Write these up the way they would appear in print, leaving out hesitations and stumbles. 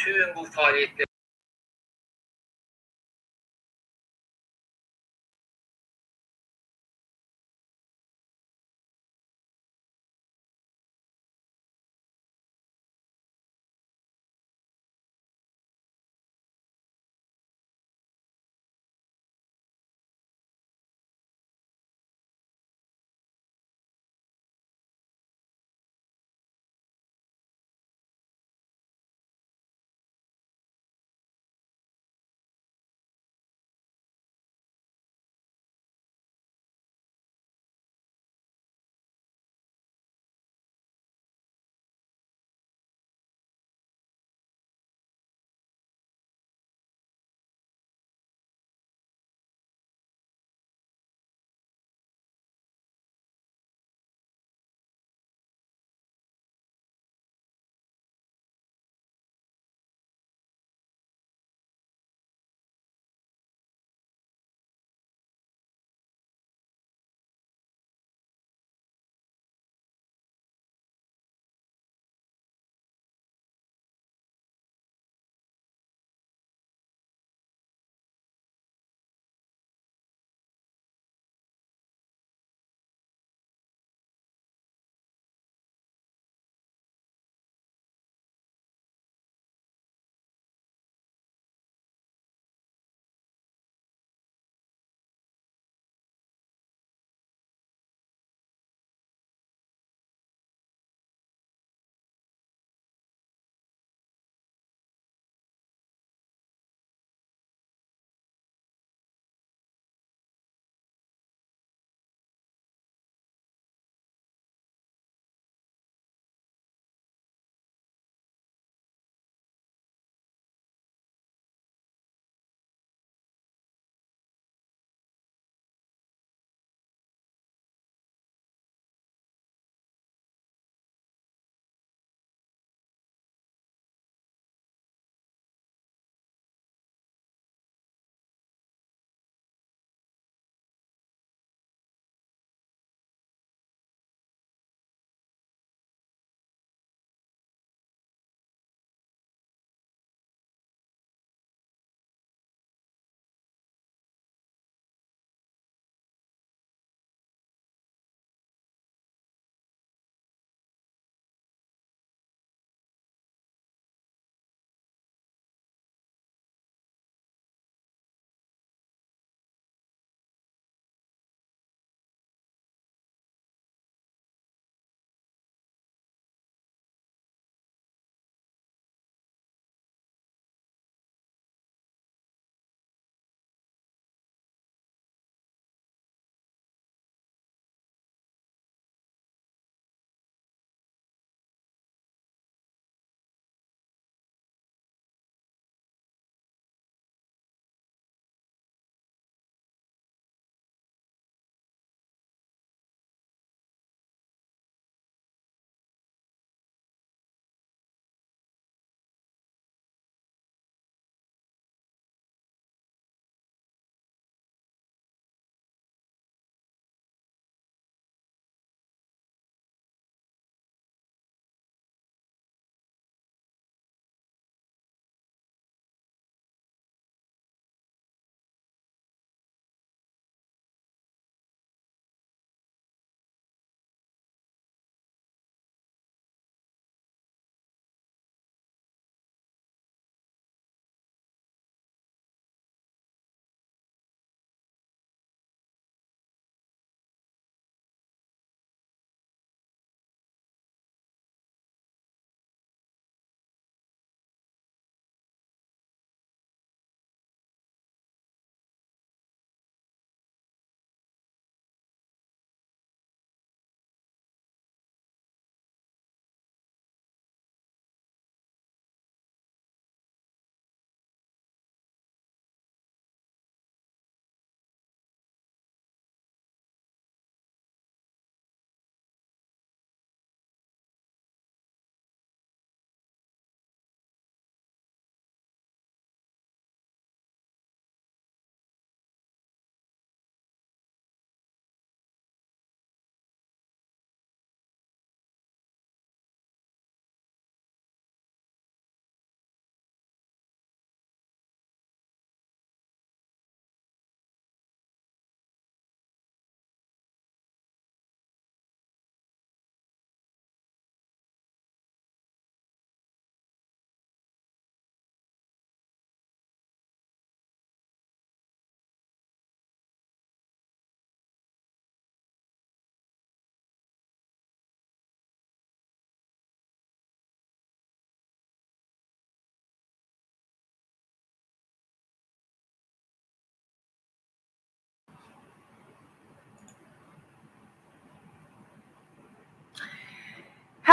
tüm bu faaliyetleri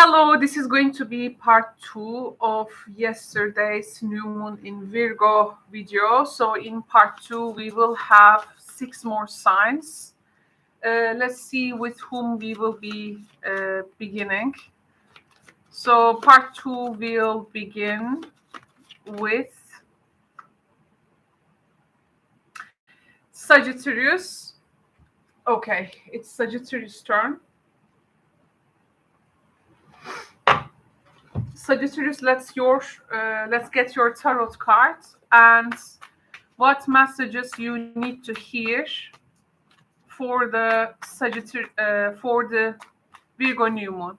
Hello, this is going to be part 2 of yesterday's new moon in Virgo video. So in part 2, we will have 6 more signs. Let's see with whom we will be beginning. So part 2 will begin with Sagittarius. Okay, it's Sagittarius' turn. Sagittarius, let's get your tarot cards and what messages you need to hear for the for the Virgo new moon.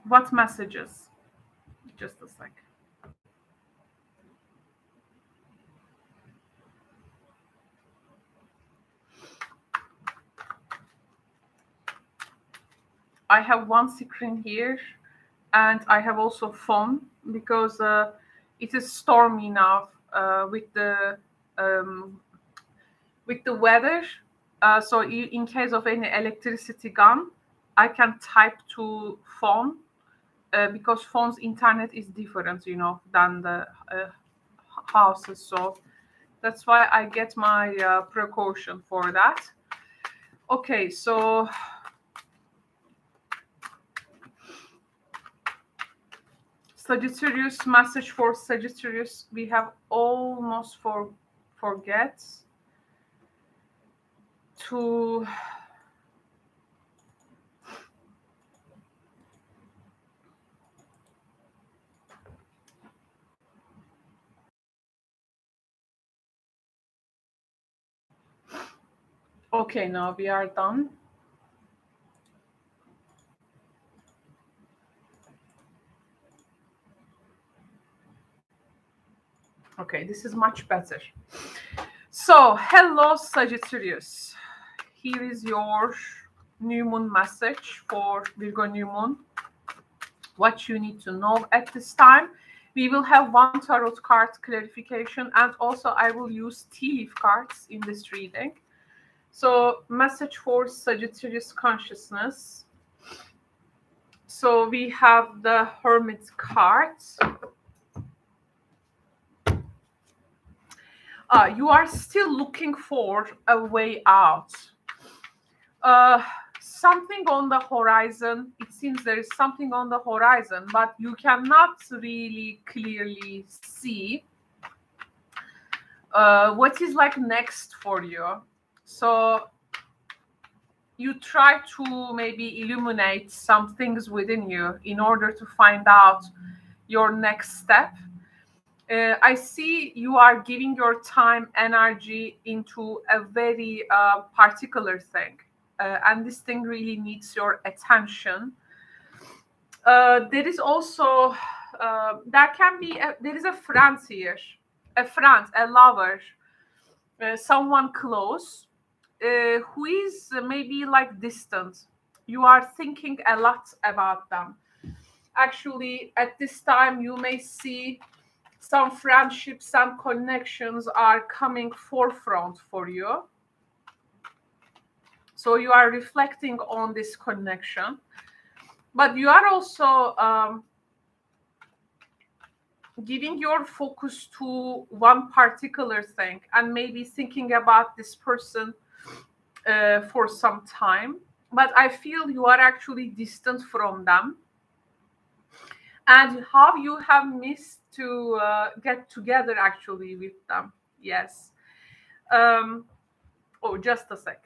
What messages? Just a sec. I have one screen here, and I have also phone because it is stormy now with the weather. So in case of any electricity gone, I can type to phone because phone's internet is different, than the houses. So that's why I get my precaution for that. Okay, so Sagittarius, message for Sagittarius. We have almost forget to okay, now we are done. Okay, this is much better. So, hello Sagittarius. Here is your new moon message for Virgo new moon. What you need to know at this time. We will have one tarot card clarification, and also I will use tea leaf cards in this reading. So, message for Sagittarius consciousness. So we have the Hermit cards. You are still looking for a way out. Something on the horizon. It seems there is something on the horizon, but you cannot really clearly see what is like next for you. So you try to maybe illuminate some things within you in order to find out your next step. I see you are giving your time, energy into a very particular thing. And this thing really needs your attention. There is also, there is a friend here, a lover, someone close, who is maybe like distant. You are thinking a lot about them. Actually, at this time, you may see some friendships, some connections are coming forefront for you. So you are reflecting on this connection, but you are also giving your focus to one particular thing and maybe thinking about this person for some time. But I feel you are actually distant from them. And how you have missed to get together actually with them. Yes. Oh, just a sec.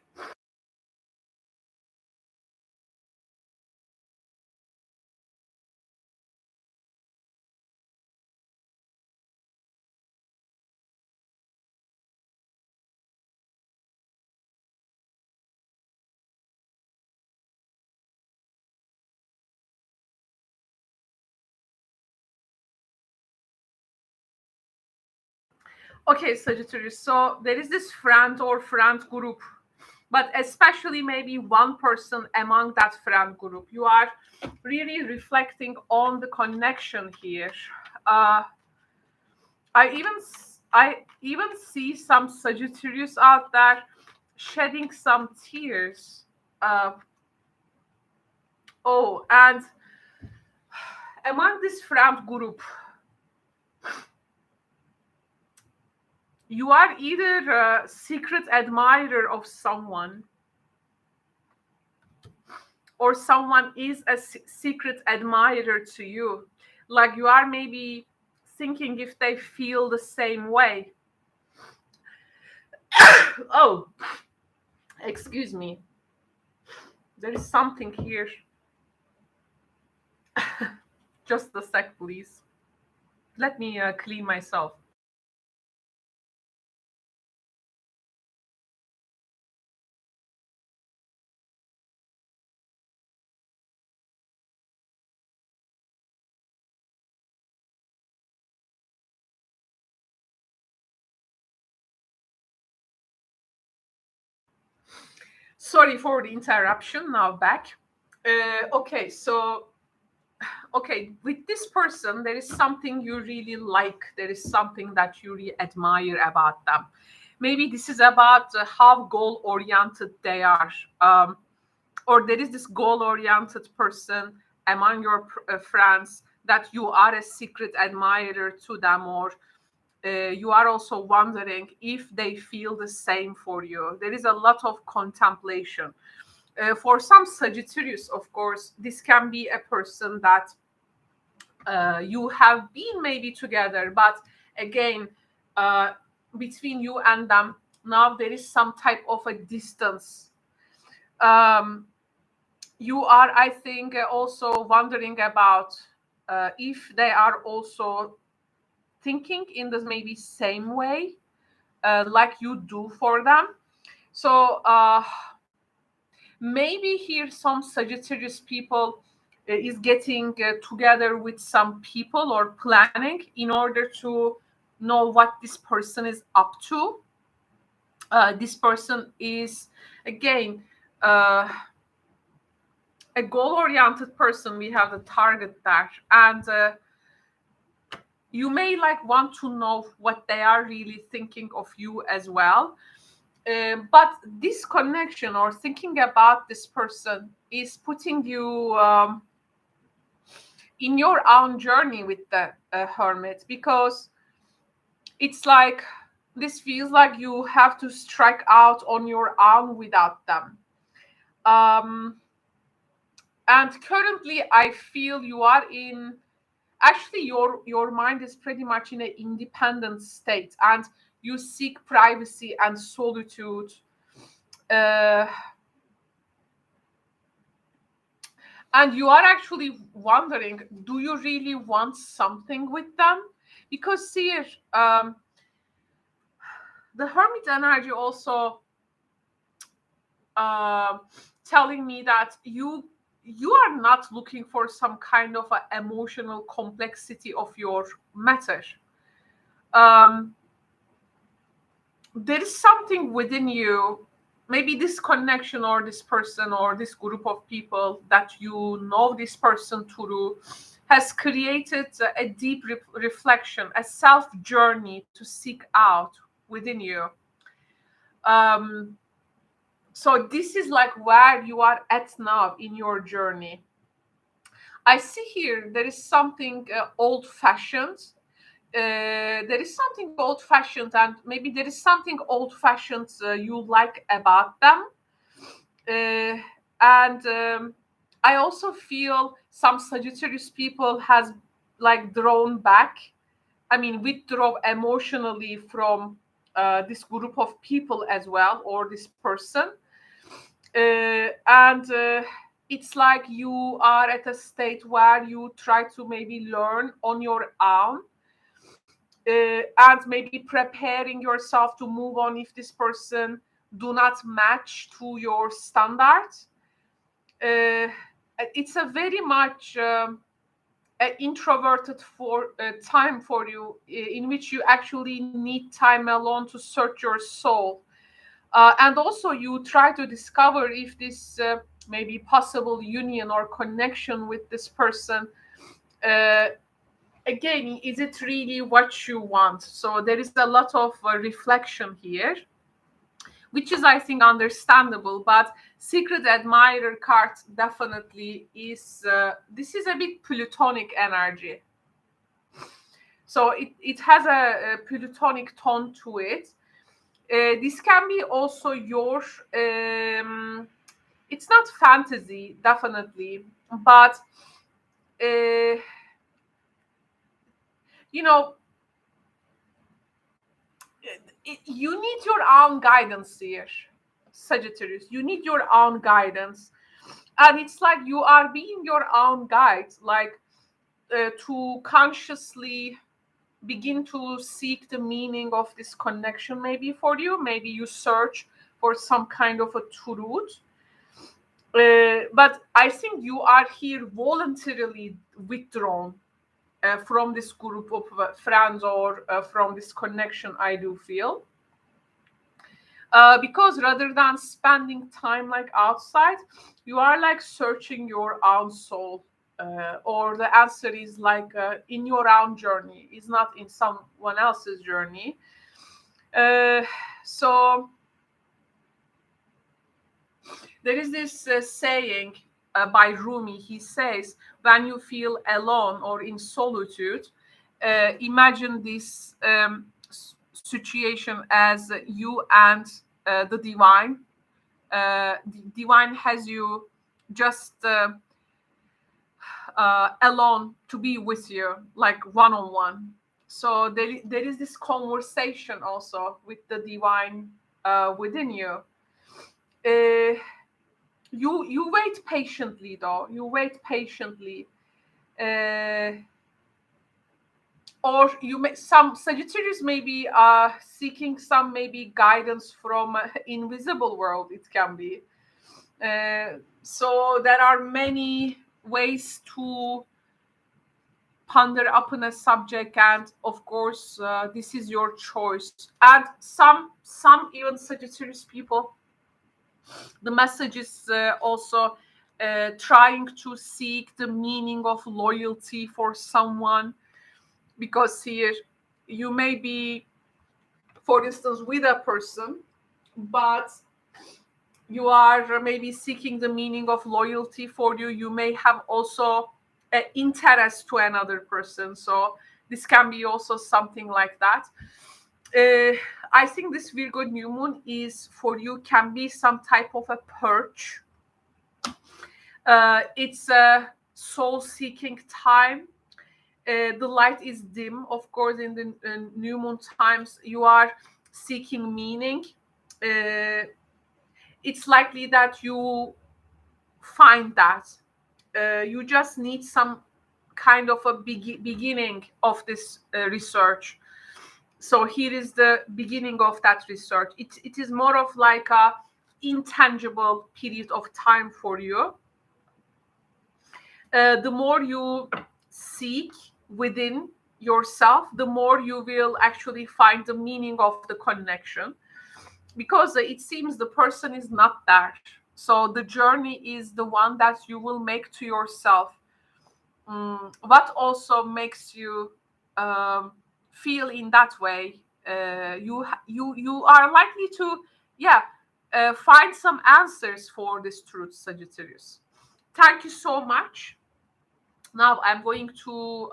Okay, Sagittarius. So there is this friend or friend group, but especially maybe one person among that friend group. You are really reflecting on the connection here. I even see some Sagittarius out there shedding some tears. Oh, and among this friend group, you are either a secret admirer of someone, or someone is a secret admirer to you. Like you are maybe thinking if they feel the same way. Oh, excuse me. There is something here. Just a sec, please. Let me clean myself. Sorry for the interruption. Now back. Okay, so with this person, there is something you really like. There is something that you really admire about them. Maybe this is about how goal-oriented they are. Or there is this goal-oriented person among your friends that you are a secret admirer to them, or you are also wondering if they feel the same for you. There is a lot of contemplation. For some Sagittarius, of course, this can be a person that you have been maybe together, but again, between you and them, now there is some type of a distance. You are, I think, also wondering about if they are also thinking in the maybe same way like you do for them. So maybe here some Sagittarius people is getting together with some people or planning in order to know what this person is up to. This person is, again, a goal-oriented person. We have the target there, and you may like want to know what they are really thinking of you as well. But this connection or thinking about this person is putting you in your own journey with the hermit, because it's like this feels like you have to strike out on your own without them. And currently, I feel you are in, actually your mind is pretty much in an independent state, and you seek privacy and solitude. And you are actually wondering, do you really want something with them? Because here, the hermit energy also telling me that you are not looking for some kind of a emotional complexity of your matter. There is something within you, maybe this connection or this person or this group of people that you know this person through has created a deep reflection, a self journey to seek out within you. So this is like where you are at now in your journey. I see here there is something old-fashioned. There is something old-fashioned, and maybe there is something old-fashioned you like about them. And I also feel some Sagittarius people has like drawn back. I mean, withdraw emotionally from this group of people as well, or this person. And it's like you are at a state where you try to maybe learn on your own, and maybe preparing yourself to move on if this person do not match to your standards. It's a very much introverted time for you, in which you actually need time alone to search your soul. And also you try to discover if this may be possible union or connection with this person. Again, is it really what you want? So there is a lot of reflection here. which is, I think, understandable. But secret admirer card definitely is, this is a bit Plutonic energy. So it has a Plutonic tone to it. This can be also your, it's not fantasy, definitely, but, you know, you need your own guidance here, Sagittarius. You need your own guidance. And it's like you are being your own guide, like to consciously begin to seek the meaning of this connection, maybe for you. Maybe you search for some kind of a truth. But I think you are here voluntarily withdrawn from this group of friends, or from this connection, I do feel. Because rather than spending time like outside, you are like searching your own soul, or the answer is like in your own journey, is not in someone else's journey. So there is this saying by Rumi. He says, when you feel alone or in solitude, imagine this situation as you and the divine. The divine has you just alone to be with you, like one-on-one. So there is this conversation also with the divine within you. You wait patiently, though. You wait patiently. Or you may, some Sagittarius may be seeking some maybe guidance from invisible world. It can be. So there are many ways to ponder upon a subject, and of course, this is your choice. And some even Sagittarius people, the message is also trying to seek the meaning of loyalty for someone, because here you may be, for instance, with a person, but you are maybe seeking the meaning of loyalty for you. You may have also an interest to another person. So this can be also something like that. I think this Virgo new moon is for you, can be some type of a purge. It's a soul-seeking time. The light is dim, of course. In the new moon times, you are seeking meaning. It's likely that you find that you just need some kind of a beginning of this research. So here is the beginning of that research. It is more of like a intangible period of time for you. The more you seek within yourself, the more you will actually find the meaning of the connection, because it seems the person is not there. So the journey is the one that you will make to yourself. What also makes you feel in that way, you are likely to find some answers for this truth, Sagittarius. Thank you so much. Now I'm going to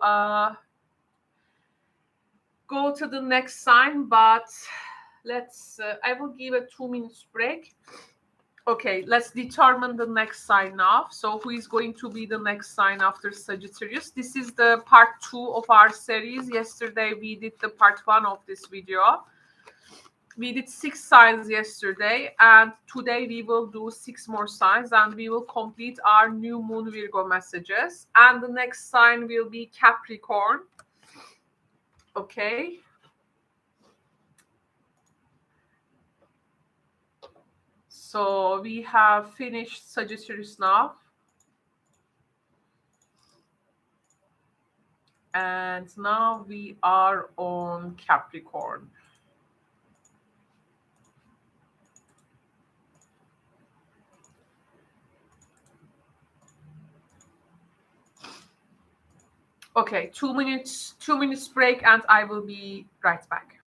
go to the next sign, but let's I will give a 2 minutes break. Okay, let's determine the next sign now. So who is going to be the next sign after Sagittarius? This is the part 2 of our series. Yesterday we did the part 1 of this video. We did 6 signs yesterday, and today we will do 6 more signs, and we will complete our new moon Virgo messages. And the next sign will be Capricorn. Okay. So we have finished Sagittarius now. And now we are on Capricorn. Okay, 2 minutes break, and I will be right back.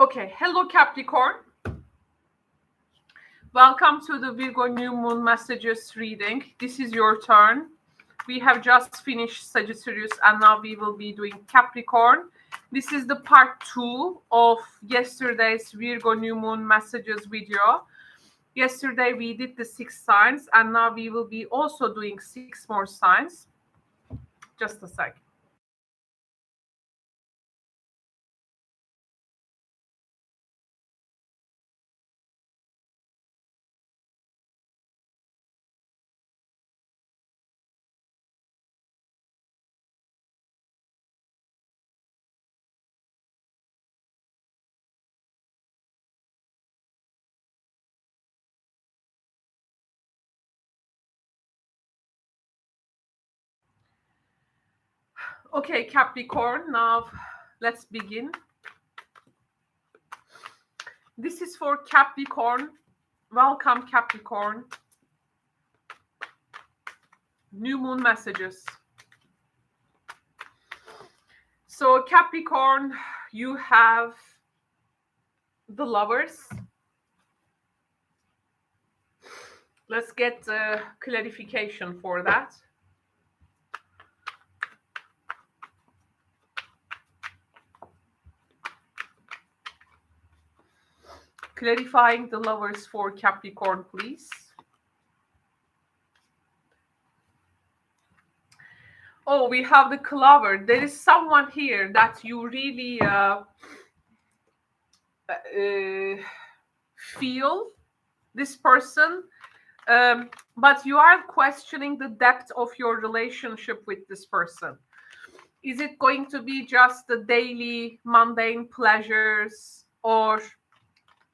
Okay, hello Capricorn. Welcome to the Virgo New Moon Messages reading. This is your turn. We have just finished Sagittarius and now we will be doing Capricorn. This is the part 2 of yesterday's Virgo New Moon Messages video. Yesterday we did the 6 signs and now we will be also doing 6 more signs. Just a sec. Okay, Capricorn, now let's begin. This is for Capricorn. Welcome, Capricorn. New Moon Messages. So, Capricorn, you have the Lovers. Let's get clarification for that. Clarifying the Lovers for Capricorn, please. Oh, we have the Clover. There is someone here that you really feel this person, but you are questioning the depth of your relationship with this person. Is it going to be just the daily mundane pleasures, or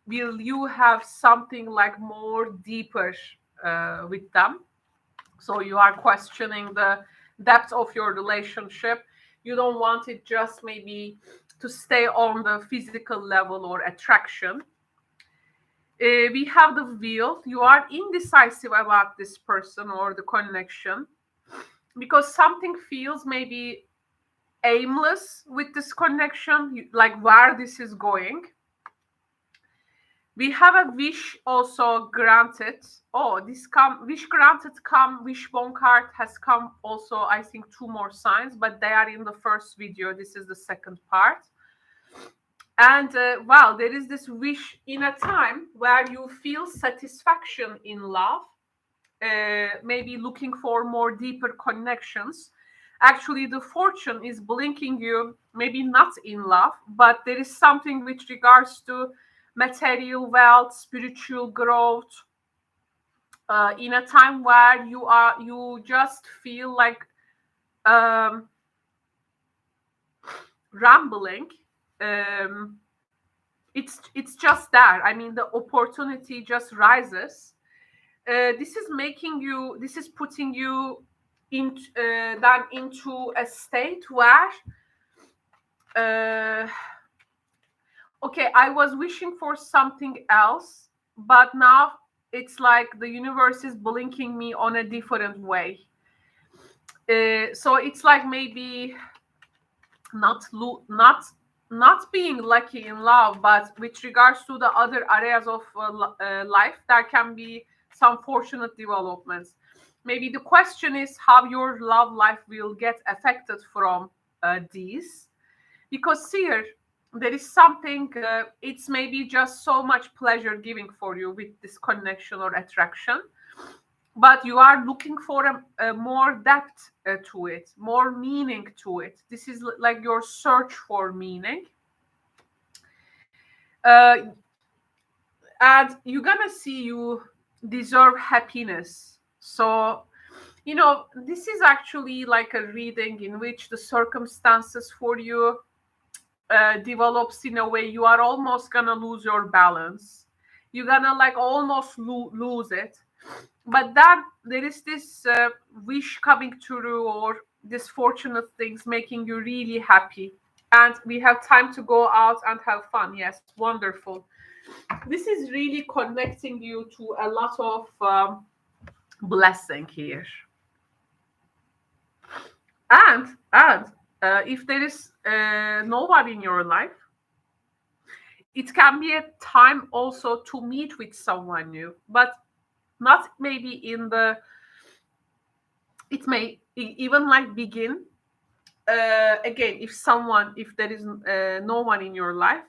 will you have something like more deeper with them? So you are questioning the depth of your relationship. You don't want it just maybe to stay on the physical level or attraction. We have the Wheel. You are indecisive about this person or the connection because something feels maybe aimless with this connection, like where this is going. We have a wish also granted. Oh, this wish granted wishbone card has come also, I think 2 more signs, but they are in the first video. This is the second part. And wow, there is this wish in a time where you feel satisfaction in love, maybe looking for more deeper connections. Actually, the fortune is blinking you, maybe not in love, but there is something with regards to material wealth, spiritual growth, in a time where you just feel like rambling. It's just there. I mean, the opportunity just rises. This is putting you into a state where okay, I was wishing for something else, but now it's like the universe is blinking me on a different way. So it's like maybe not being lucky in love, but with regards to the other areas of life, there can be some fortunate developments. Maybe the question is how your love life will get affected from these, because here there is something, it's maybe just so much pleasure giving for you with this connection or attraction, but you are looking for a more depth to it, more meaning to it. This is like your search for meaning. And you're gonna see you deserve happiness. So, this is actually like a reading in which the circumstances for you develops in a way you are almost gonna lose your balance. You're gonna like almost lose it, but that there is this wish coming true, or this fortunate things making you really happy, and we have time to go out and have fun. Yes, wonderful. This is really connecting you to a lot of blessing here. And if there is nobody in your life, it can be a time also to meet with someone new, but not maybe in the, it may even like begin again, if there is no one in your life,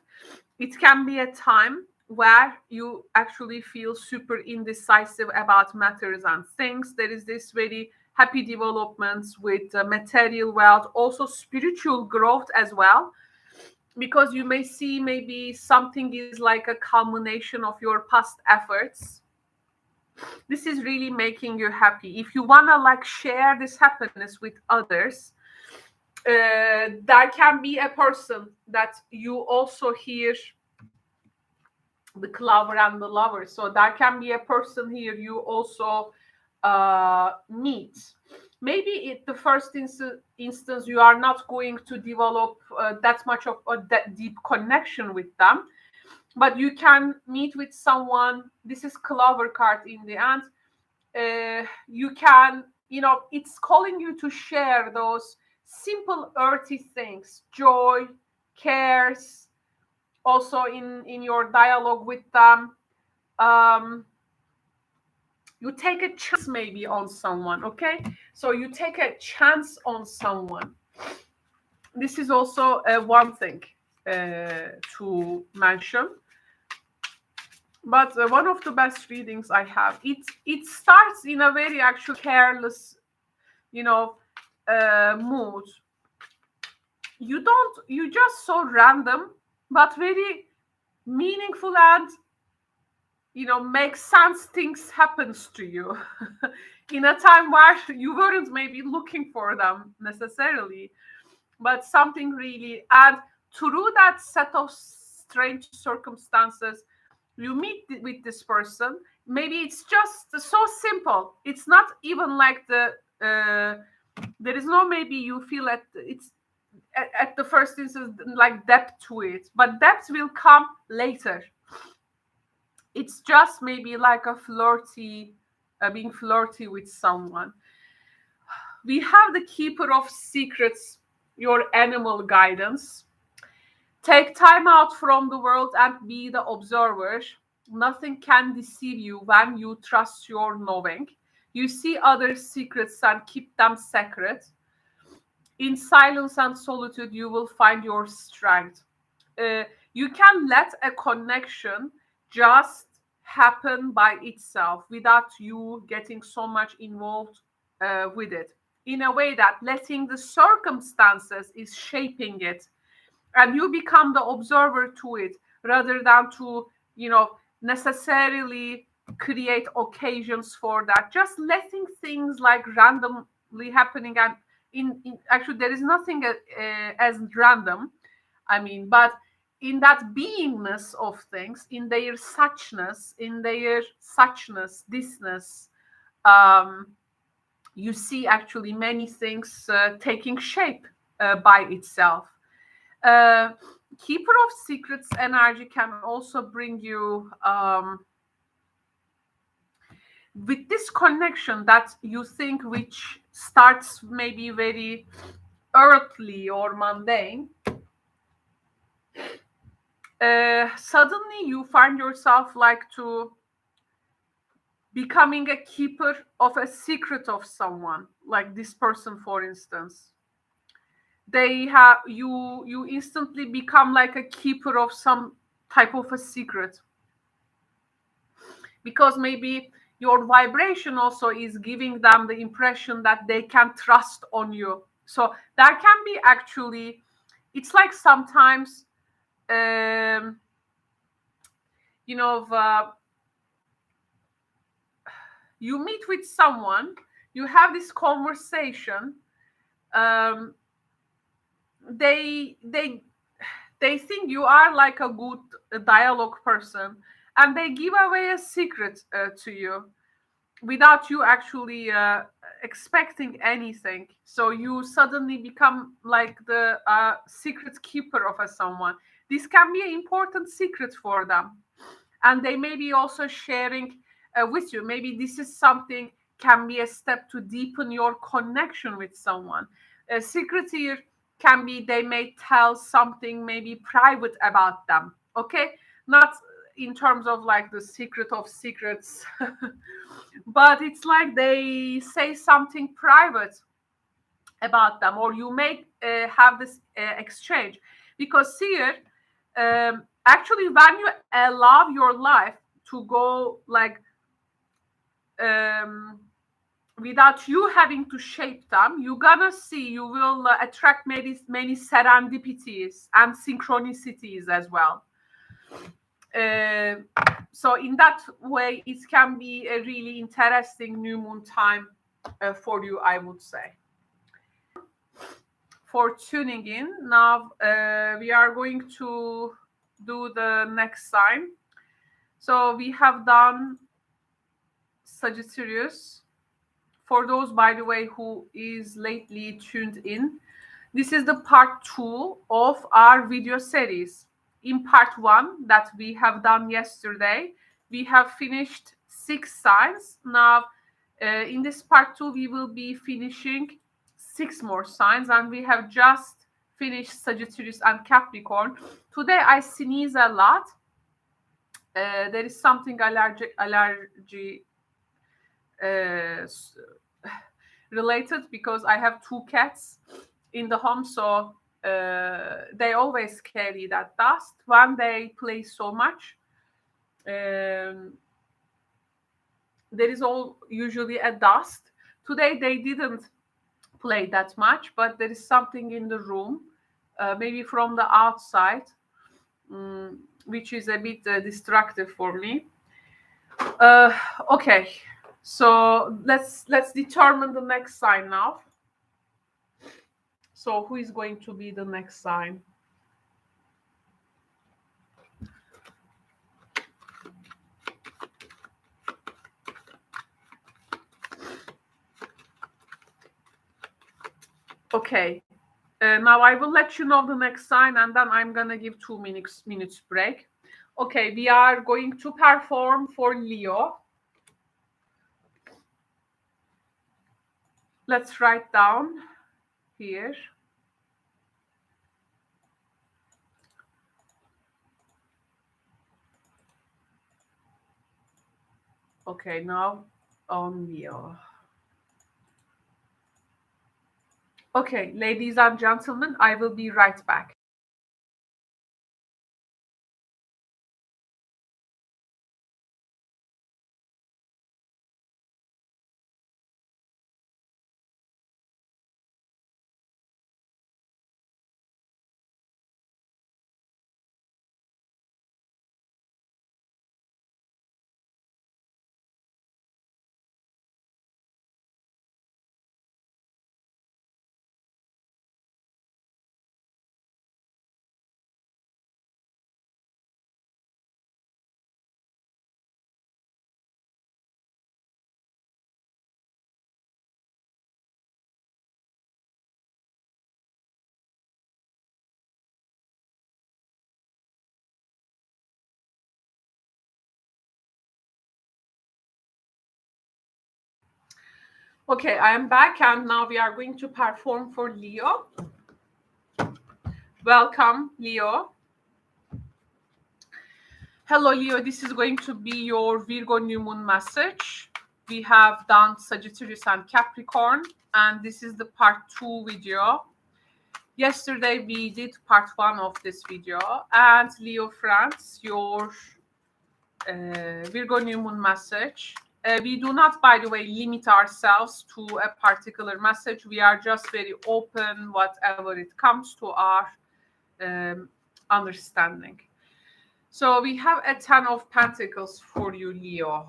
it can be a time where you actually feel super indecisive about matters and things. There is this very happy developments with material wealth, also spiritual growth as well, because you may see maybe something is like a culmination of your past efforts. This is really making you happy. If you want to like share this happiness with others, there can be a person that you also hear the clover and the lover. So there can be a person here you also meet. Maybe at the first instance, you are not going to develop that much of that deep connection with them, but you can meet with someone. This is clover card in the end. You can, it's calling you to share those simple earthy things, joy, cares, also in your dialogue with them. You take a chance maybe on someone, okay? So you take a chance on someone. This is also one thing to mention. But one of the best readings I have, it starts in a very actual careless, mood. You just so random, but very meaningful, and make sense things happens to you in a time where you weren't maybe looking for them necessarily, but something really, and through that set of strange circumstances, you meet with this person. Maybe it's just so simple. It's not even like there is no, maybe you feel it's at the first instance like depth to it, but depth will come later. It's just maybe like a being flirty with someone. We have the keeper of secrets, your animal guidance. Take time out from the world and be the observer. Nothing can deceive you when you trust your knowing. You see others' secrets and keep them sacred. In silence and solitude, you will find your strength. You can let a connection just happen by itself without you getting so much involved with it, in a way that letting the circumstances is shaping it, and you become the observer to it rather than to necessarily create occasions for that. Just letting things like randomly happening, and in actually there is nothing as random, I mean, but in that beingness of things, in their suchness, thisness, you see actually many things taking shape by itself. Keeper of secrets energy can also bring you with this connection that you think, which starts maybe very earthly or mundane. Suddenly you find yourself like to becoming a keeper of a secret of someone, like this person, for instance. They have you instantly become like a keeper of some type of a secret, because maybe your vibration also is giving them the impression that they can trust on you. So that can be actually, it's like sometimes you meet with someone, you have this conversation, they think you are like a good dialogue person, and they give away a secret to you without you actually expecting anything. So you suddenly become like the secret keeper of someone. This can be an important secret for them, and they may be also sharing with you. Maybe this is something, can be a step to deepen your connection with someone. A secret here can be they may tell something maybe private about them. Okay, not in terms of like the secret of secrets, but it's like they say something private about them, or you may have this exchange, because here actually when you allow your life to go like without you having to shape them, you're gonna see you will attract many serendipities and synchronicities as well. So in that way, it can be a really interesting new moon time for you, I would say. For tuning in, now we are going to do the next sign. So we have done Sagittarius. For those, by the way, who is lately tuned in, this is the part 2 of our video series. In part 1 that we have done yesterday, we have finished 6 signs. Now, in this part 2, we will be finishing 6 more signs, and we have just finished Sagittarius and Capricorn. Today, I sneeze a lot. There is something allergy related, because I have 2 cats in the home, so they always carry that dust when they play so much. There is usually a dust. Today they didn't play that much, but there is something in the room, maybe from the outside, which is a bit destructive for me. Okay, so let's determine the next sign now. So who is going to be the next sign? Okay, now I will let you know the next sign, and then I'm gonna give 2 minutes break. Okay, we are going to perform for Leo. Let's write down here. Okay, now on Leo. Okay, ladies and gentlemen, I will be right back. Okay, I am back, and now we are going to perform for Leo. Welcome, Leo. Hello, Leo. This is going to be your Virgo new moon message. We have done Sagittarius and Capricorn, and this is the part 2 video. Yesterday, we did part 1 of this video, and Leo friends, your Virgo new moon message. We do not, by the way, limit ourselves to a particular message. We are just very open, whatever it comes to our understanding. So we have a 10 of Pentacles for you, Leo,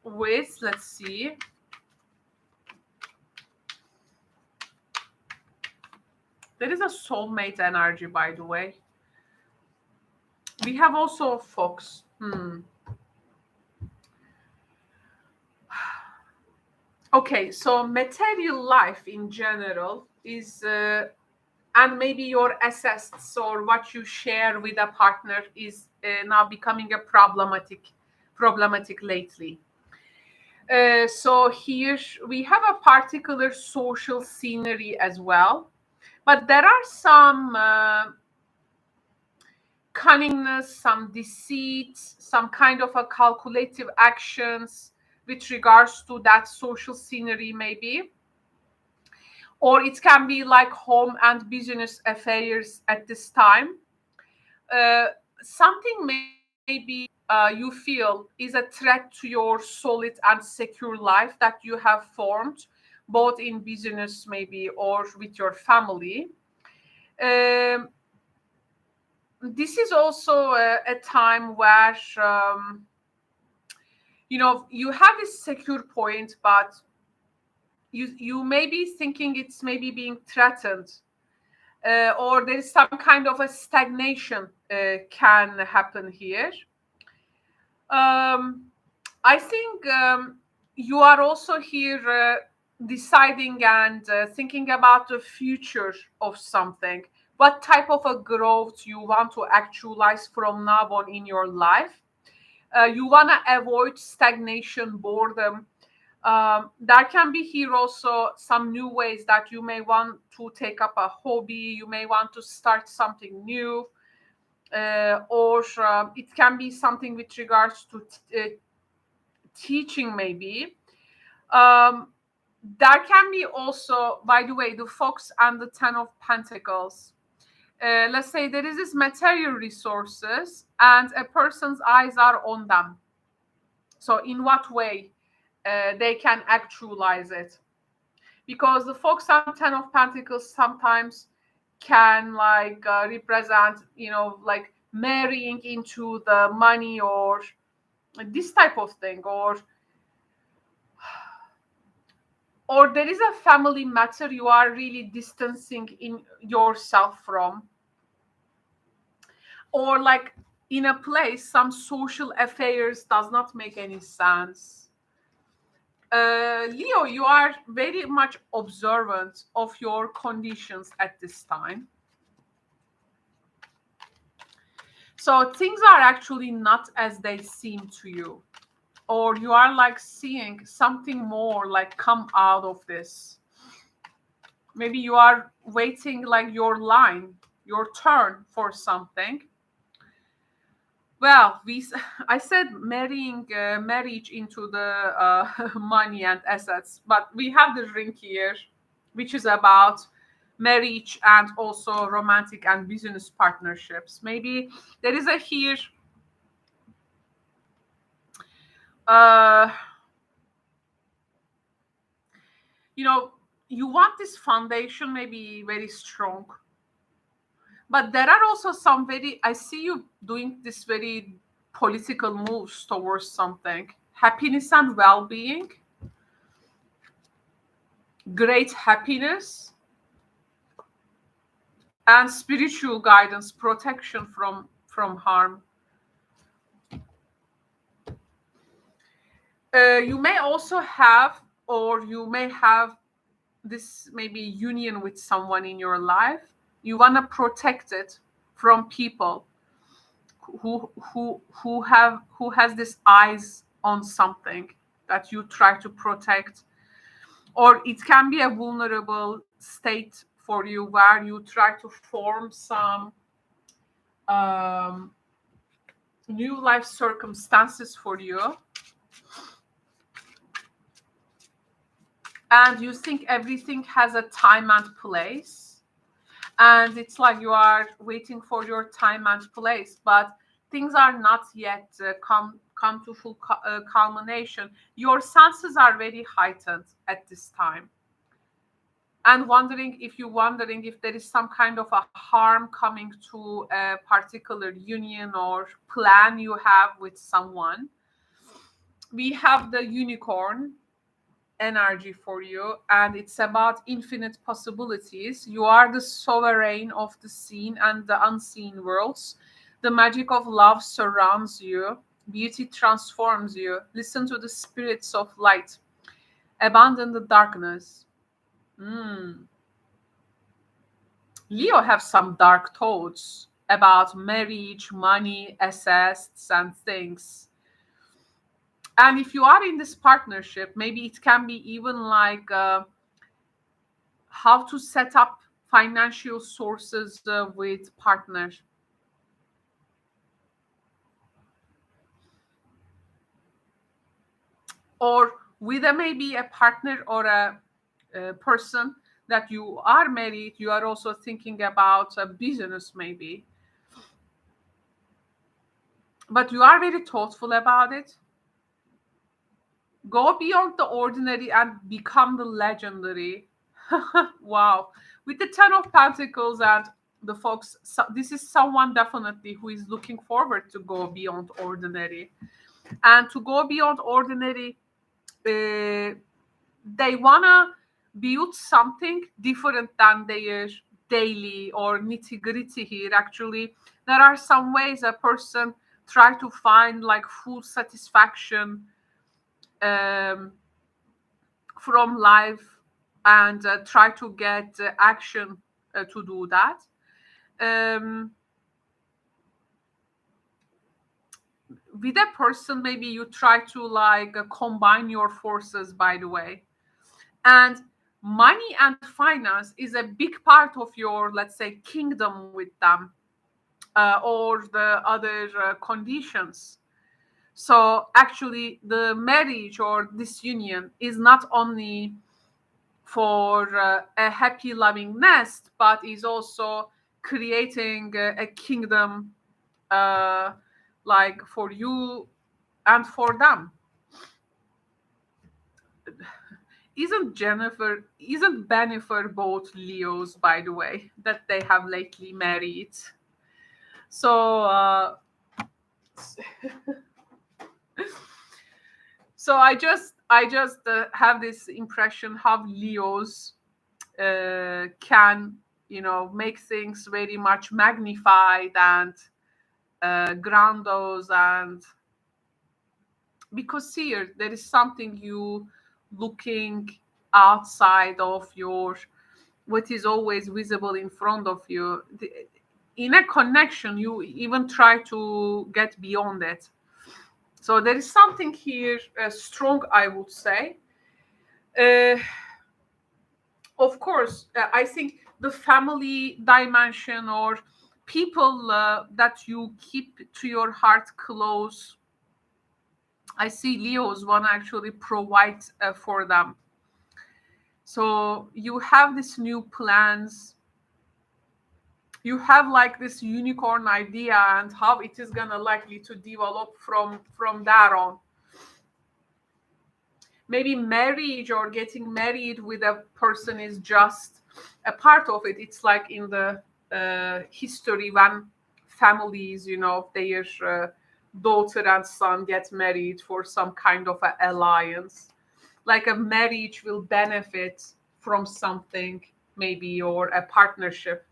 with, let's see, there is a soulmate energy, by the way. We have also a Fox. Okay, so material life in general is, and maybe your assets or what you share with a partner is now becoming a problematic lately. So here we have a particular social scenery as well, but there are some cunningness, some deceit, some kind of a calculative actions with regards to that social scenery maybe. Or it can be like home and business affairs at this time. Something maybe you feel is a threat to your solid and secure life that you have formed, both in business maybe or with your family. Um, this is also a time where you have this secure point, but you may be thinking it's maybe being threatened, or there is some kind of a stagnation can happen here. I think you are also here deciding and thinking about the future of something. What type of a growth you want to actualize from now on in your life. You want to avoid stagnation, boredom. There can be here also some new ways that you may want to take up a hobby. You may want to start something new. Or it can be something with regards to teaching maybe. There can be also, by the way, the Fox and the Ten of Pentacles. Let's say there is this material resources and a person's eyes are on them. So in what way they can actualize it? Because the Fox and Ten of Pentacles sometimes can represent, like marrying into the money or this type of thing, or there is a family matter you are really distancing in yourself from, or like in a place some social affairs does not make any sense. Leo, you are very much observant of your conditions at this time. So things are actually not as they seem to you, or you are like seeing something more like come out of this. Maybe you are waiting like your line, your turn for something. Well, I said marriage into the money and assets, but we have the ring here, which is about marriage and also romantic and business partnerships. Maybe there is a here you want this foundation maybe very strong, but there are also some I see you doing this very political moves towards something. Happiness and well-being, great happiness, and spiritual guidance, protection from harm. You may also have, or you may have this maybe union with someone in your life. You want to protect it from people who has this eyes on something that you try to protect, or it can be a vulnerable state for you where you try to form some new life circumstances for you, and you think everything has a time and place, and it's like you are waiting for your time and place, but things are not yet come to full culmination. Your senses are very heightened at this time, and wondering if there is some kind of a harm coming to a particular union or plan you have with someone. We have the unicorn energy for you, and it's about infinite possibilities. You are the sovereign of the seen and the unseen worlds. The magic of love surrounds you. Beauty transforms you. Listen to the spirits of light. Abandon the darkness. Leo have some dark thoughts about marriage, money, assets, and things. And if you are in this partnership, maybe it can be even like how to set up financial sources with partners. or with a maybe a partner or a person that you are married, you are also thinking about a business maybe, but you are very thoughtful about it. Go beyond the ordinary and become the legendary. Wow. With the Ten of Pentacles and the Fox, so this is someone definitely who is looking forward to go beyond ordinary. And to go beyond ordinary, they want to build something different than their daily or nitty-gritty here. Actually, there are some ways a person try to find like full satisfaction from life, and try to get action to do that. With a person, maybe you try to like combine your forces, by the way. And money and finance is a big part of your, let's say, kingdom with them, or the other conditions. So actually, the marriage or this union is not only for a happy, loving nest, but is also creating a kingdom, like for you and for them. Isn't Jennifer both Leos, by the way, that they have lately married? So so I just have this impression how Leos can, make things very much magnified and grandiose. And because here there is something you looking outside of your what is always visible in front of you. In a connection, you even try to get beyond it. So there is something here strong, I would say. uh, of course, I think the family dimension, or people that you keep to your heart close, I see Leos want to actually provide for them. So you have these new plans, you have like this unicorn idea, and how it is gonna likely to develop from there on. Maybe marriage or getting married with a person is just a part of it. It's like in the history when families, their daughter and son get married for some kind of an alliance. Like a marriage will benefit from something, maybe, or a partnership.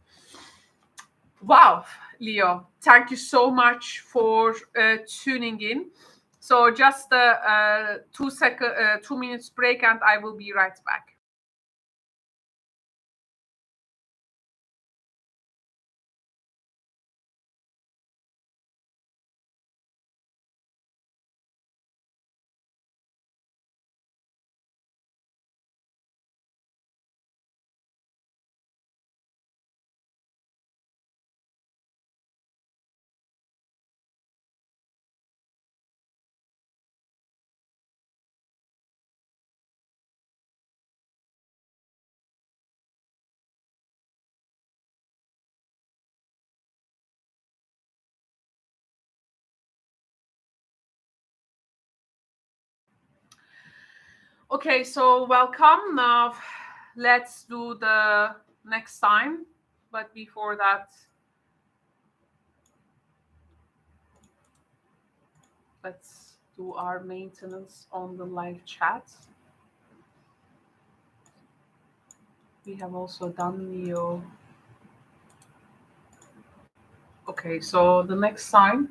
Wow, Leo, thank you so much for tuning in. So just a 2 minutes break, and I will be right back. Okay, so welcome. Now let's do the next sign. But before that, let's do our maintenance on the live chat. We have also done Leo. Okay, so the next sign.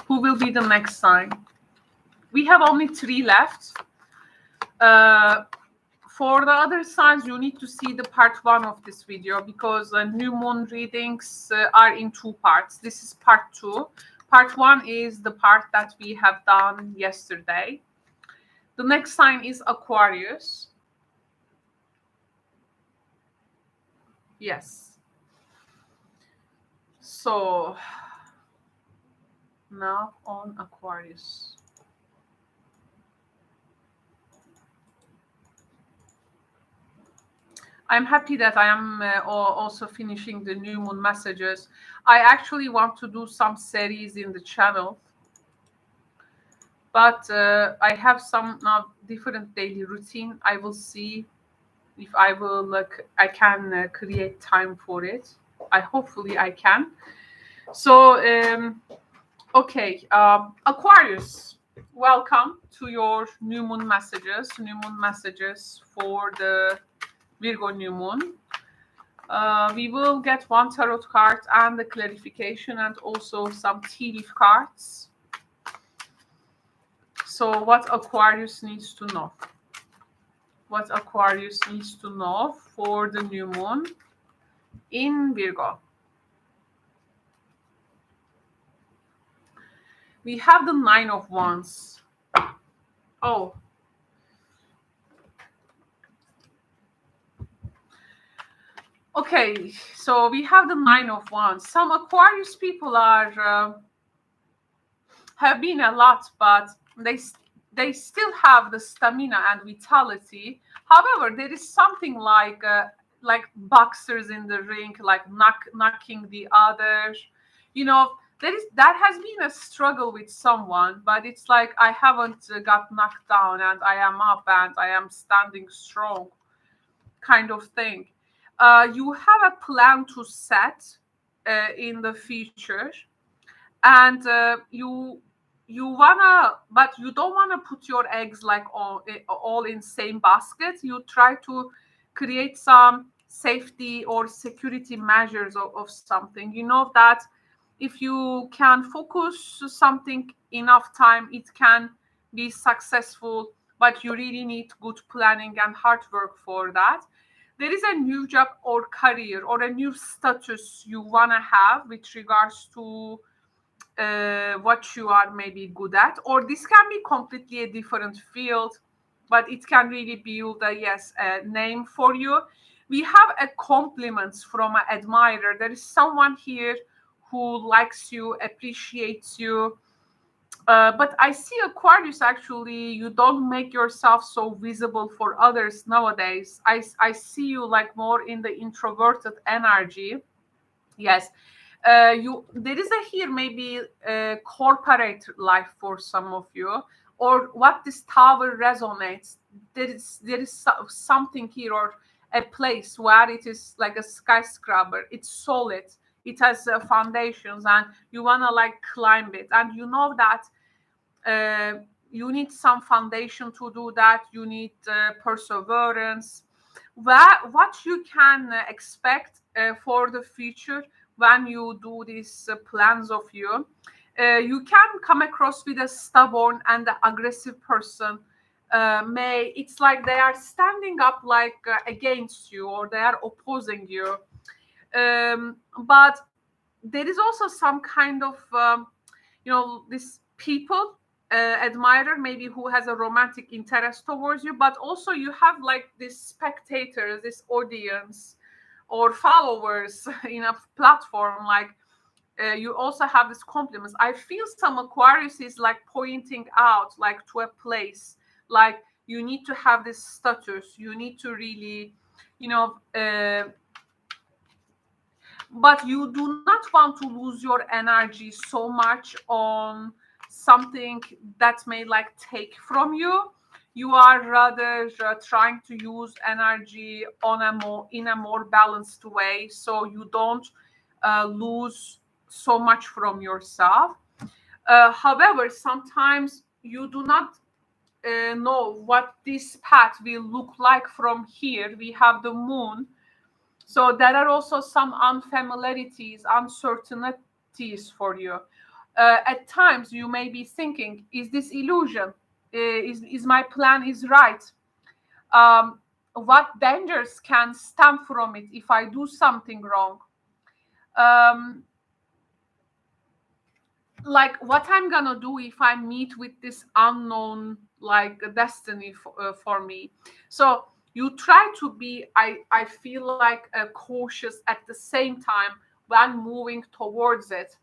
Who will be the next sign? We have only 3 left. For the other signs, you need to see the part 1 of this video, because new moon readings are in 2 parts. This is part 2. Part 1 is the part that we have done yesterday. The next sign is Aquarius. Yes. So now on Aquarius. I'm happy that I am also finishing the new moon messages. I actually want to do some series in the channel, but I have some now different daily routine. I will see if I will I can create time for it. I hopefully I can. So okay, Aquarius, welcome to your new moon messages. New moon messages for the Virgo new moon. We will get one tarot card and the clarification, and also some tea leaf cards. So what Aquarius needs to know? What Aquarius needs to know for the new moon in Virgo? We have the Nine of Wands. Oh. Okay, so we have the Nine of Wands. Some Aquarius people are have been a lot, but they still have the stamina and vitality. However, there is something like boxers in the ring, like knocking the others. You know, that has been a struggle with someone, but it's like I haven't got knocked down and I am up and I am standing strong, kind of thing. You have a plan to set in the future, and you wanna, but you don't wanna put your eggs like all in same basket. You try to create some safety or security measures of something. You know that if you can focus something enough time, it can be successful, but you really need good planning and hard work for that. There is a new job or career or a new status you want to have with regards to what you are maybe good at, or this can be completely a different field, but it can really build a name for you. We have a compliments from an admirer. There is someone here who likes you, appreciates you. But I see Aquarius, actually, you don't make yourself so visible for others nowadays. I see you like more in the introverted energy. Yes. There is a here maybe corporate life for some of you, or what this tower resonates. There is something here, or a place where it is like a skyscraper. It's solid. It has foundations, and you wanna like climb it, and you know that you need some foundation to do that. You need perseverance. What you can expect for the future when you do these plans of you, you can come across with a stubborn and aggressive person. It's like they are standing up like against you, or they are opposing you. But there is also some kind of this people admirer maybe who has a romantic interest towards you, but also you have like this spectators, this audience or followers in a platform, like you also have this compliments. I feel some Aquarius is like pointing out like to a place, like you need to have this status, you need to really but you do not want to lose your energy so much on something that may like take from you. You are rather trying to use energy in a more balanced way, so you don't lose so much from yourself. However, sometimes you do not know what this path will look like from here. We have the moon, so there are also some unfamiliarities, uncertainties for you. At times, you may be thinking, "Is this illusion? Is my plan is right? What dangers can stem from it if I do something wrong? Like what I'm gonna do if I meet with this unknown like destiny for me?" So you try to be, I feel like cautious at the same time when moving towards it.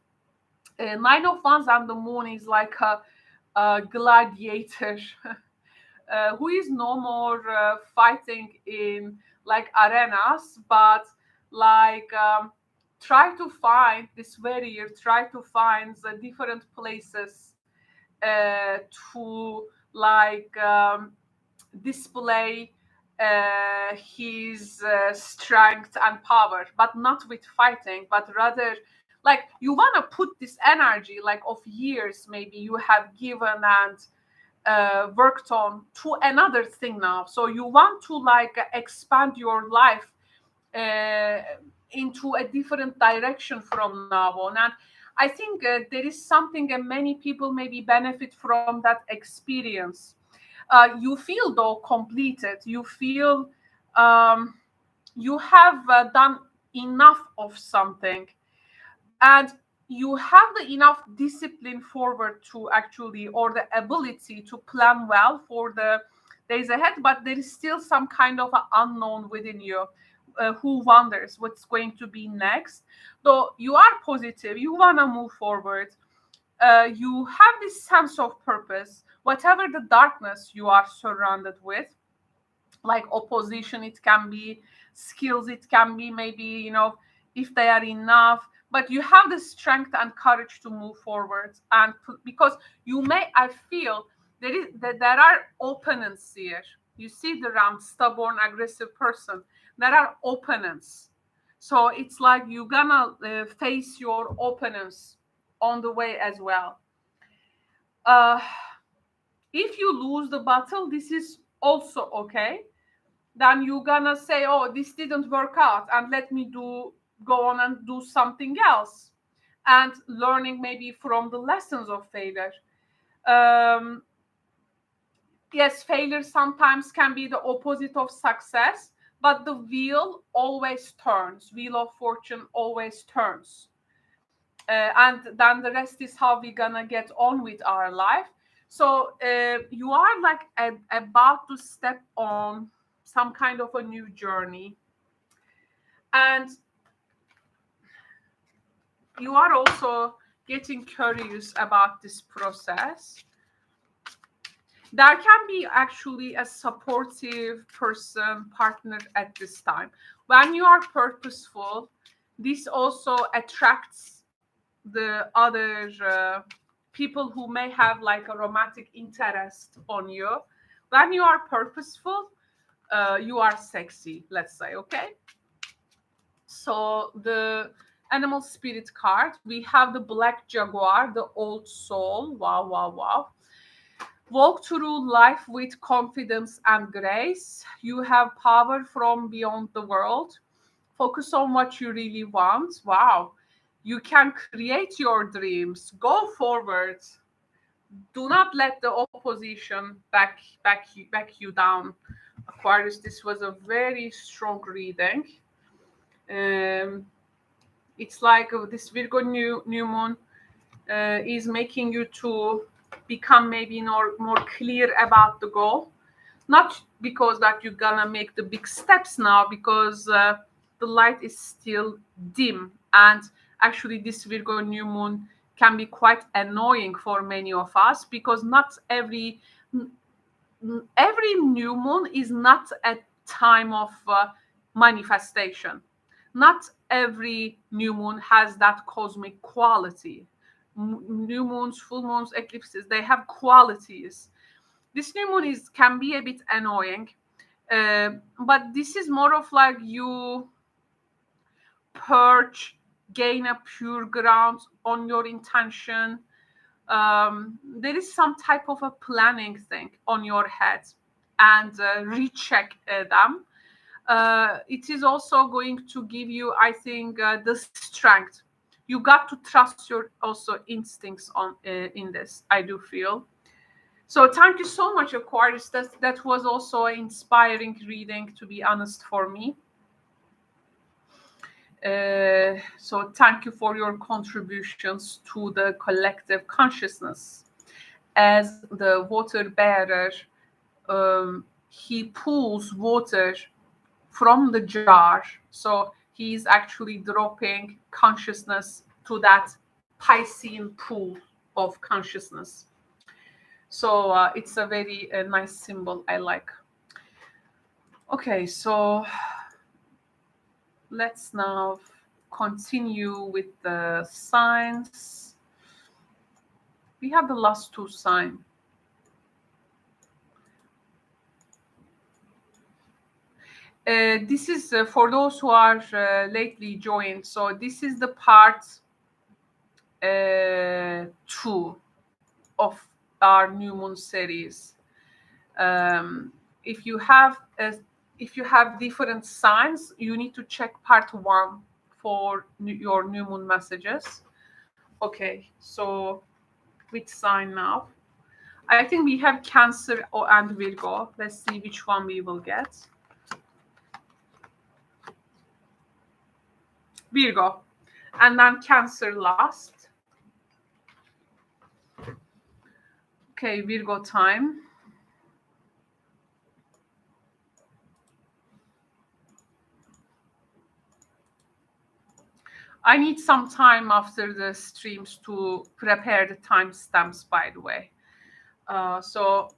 Nine of Wands and the moon is like a gladiator who is no more fighting in like arenas, but like try to find this warrior, try to find the different places to like display his strength and power, but not with fighting, but rather like you want to put this energy like of years maybe you have given and worked on to another thing now. So you want to like expand your life into a different direction from now on. And I think there is something and many people maybe benefit from that experience. You feel though completed, you feel you have done enough of something, and you have the enough discipline forward to actually, or the ability to plan well for the days ahead, but there is still some kind of an unknown within you, who wonders what's going to be next. Though you are positive, you want to move forward, you have this sense of purpose, whatever the darkness you are surrounded with, like opposition, it can be skills, it can be maybe, you know, if they are enough, but you have the strength and courage to move forward. And because you may, I feel there are opponents here. You see the round stubborn aggressive person, there are opponents, so it's like you're gonna face your opponents on the way as well. uh if you lose the battle, this is also okay. Then you're gonna say, oh, this didn't work out, and let me go on and do something else, and learning maybe from the lessons of failure. um yes, failure sometimes can be the opposite of success, but the wheel of fortune always turns. And then the rest is how we're gonna get on with our life. So you are like about to step on some kind of a new journey, and you are also getting curious about this process. There can be actually a supportive person, partner at this time. When you are purposeful, this also attracts the other people who may have like a romantic interest on you. When you are purposeful, you are sexy, let's say, okay? So the animal spirit card, we have the black jaguar, the old soul. Wow, wow, wow. Walk through life with confidence and grace. You have power from beyond the world. Focus on what you really want. Wow. You can create your dreams. Go forward. Do not let the opposition back you down. Aquarius, this was a very strong reading. It's like this Virgo new moon is making you to become maybe more clear about the goal. Not because that you're gonna make the big steps now, because the light is still dim, and actually this Virgo new moon can be quite annoying for many of us, because not every new moon is not a time of manifestation. Not every new moon has that cosmic quality. New moons, full moons, eclipses, they have qualities. This new moon can be a bit annoying, but this is more of like you purge, gain a pure ground on your intention. There is some type of a planning thing on your head, and recheck them. It is also going to give you, I think, the strength. You got to trust your also instincts on in this, I do feel. So thank you so much, Aquarius. That was also an inspiring reading, to be honest, for me. So thank you for your contributions to the collective consciousness. As the water bearer, he pulls water from the jar. So he's actually dropping consciousness to that Piscean pool of consciousness. So it's a very nice symbol. I like. Okay, so let's now continue with the signs. We have the last two signs. This is for those who are lately joined. So this is the part 2 of our new moon series. If you have different signs, you need to check part 1 for your new moon messages. Okay, so which sign now? I think we have Cancer and Virgo. Let's see which one we will get. Virgo, and then Cancer last. Okay, Virgo time. I need some time after the streams to prepare the timestamps, by the way. So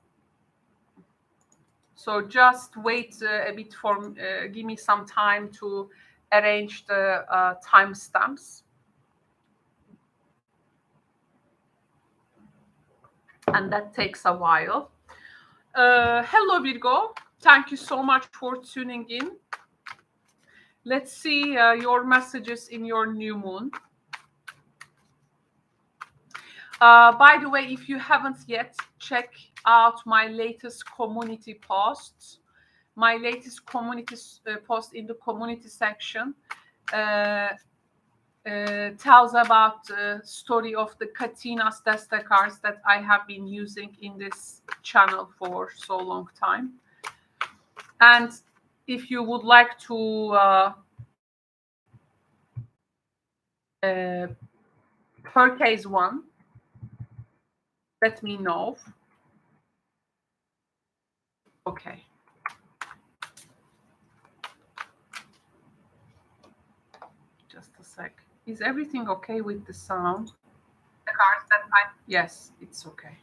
just wait a bit for, give me some time to arrange the timestamps. And that takes a while. Hello, Virgo. Thank you so much for tuning in. Let's see your messages in your new moon. By the way, if you haven't yet, check out my latest community posts. My latest community post in the community section tells about the story of the Katinas Desta cards that I have been using in this channel for so long time. And if you would like to purchase one, let me know. Okay. Just a sec. Is everything okay with the sound? The cards that yes, it's okay.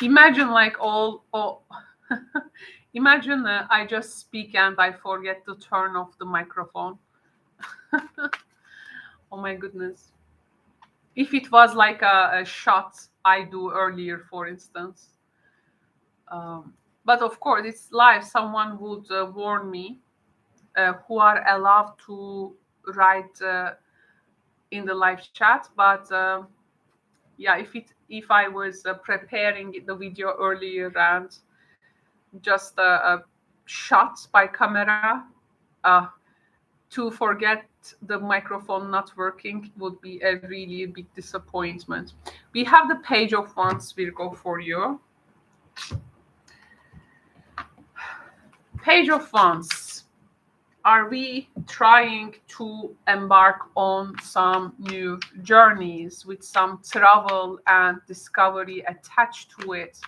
Imagine like imagine I just speak and I forget to turn off the microphone. Oh my goodness. If it was like a shot I do earlier, for instance. But of course, it's live. Someone would warn me who are allowed to write in the live chat. But yeah, if I was preparing the video earlier and just a shot by camera, to forget the microphone not working would be a really big disappointment. We have the Page of Wands, Virgo, for you. Page of Wands. Are we trying to embark on some new journeys with some travel and discovery attached to it?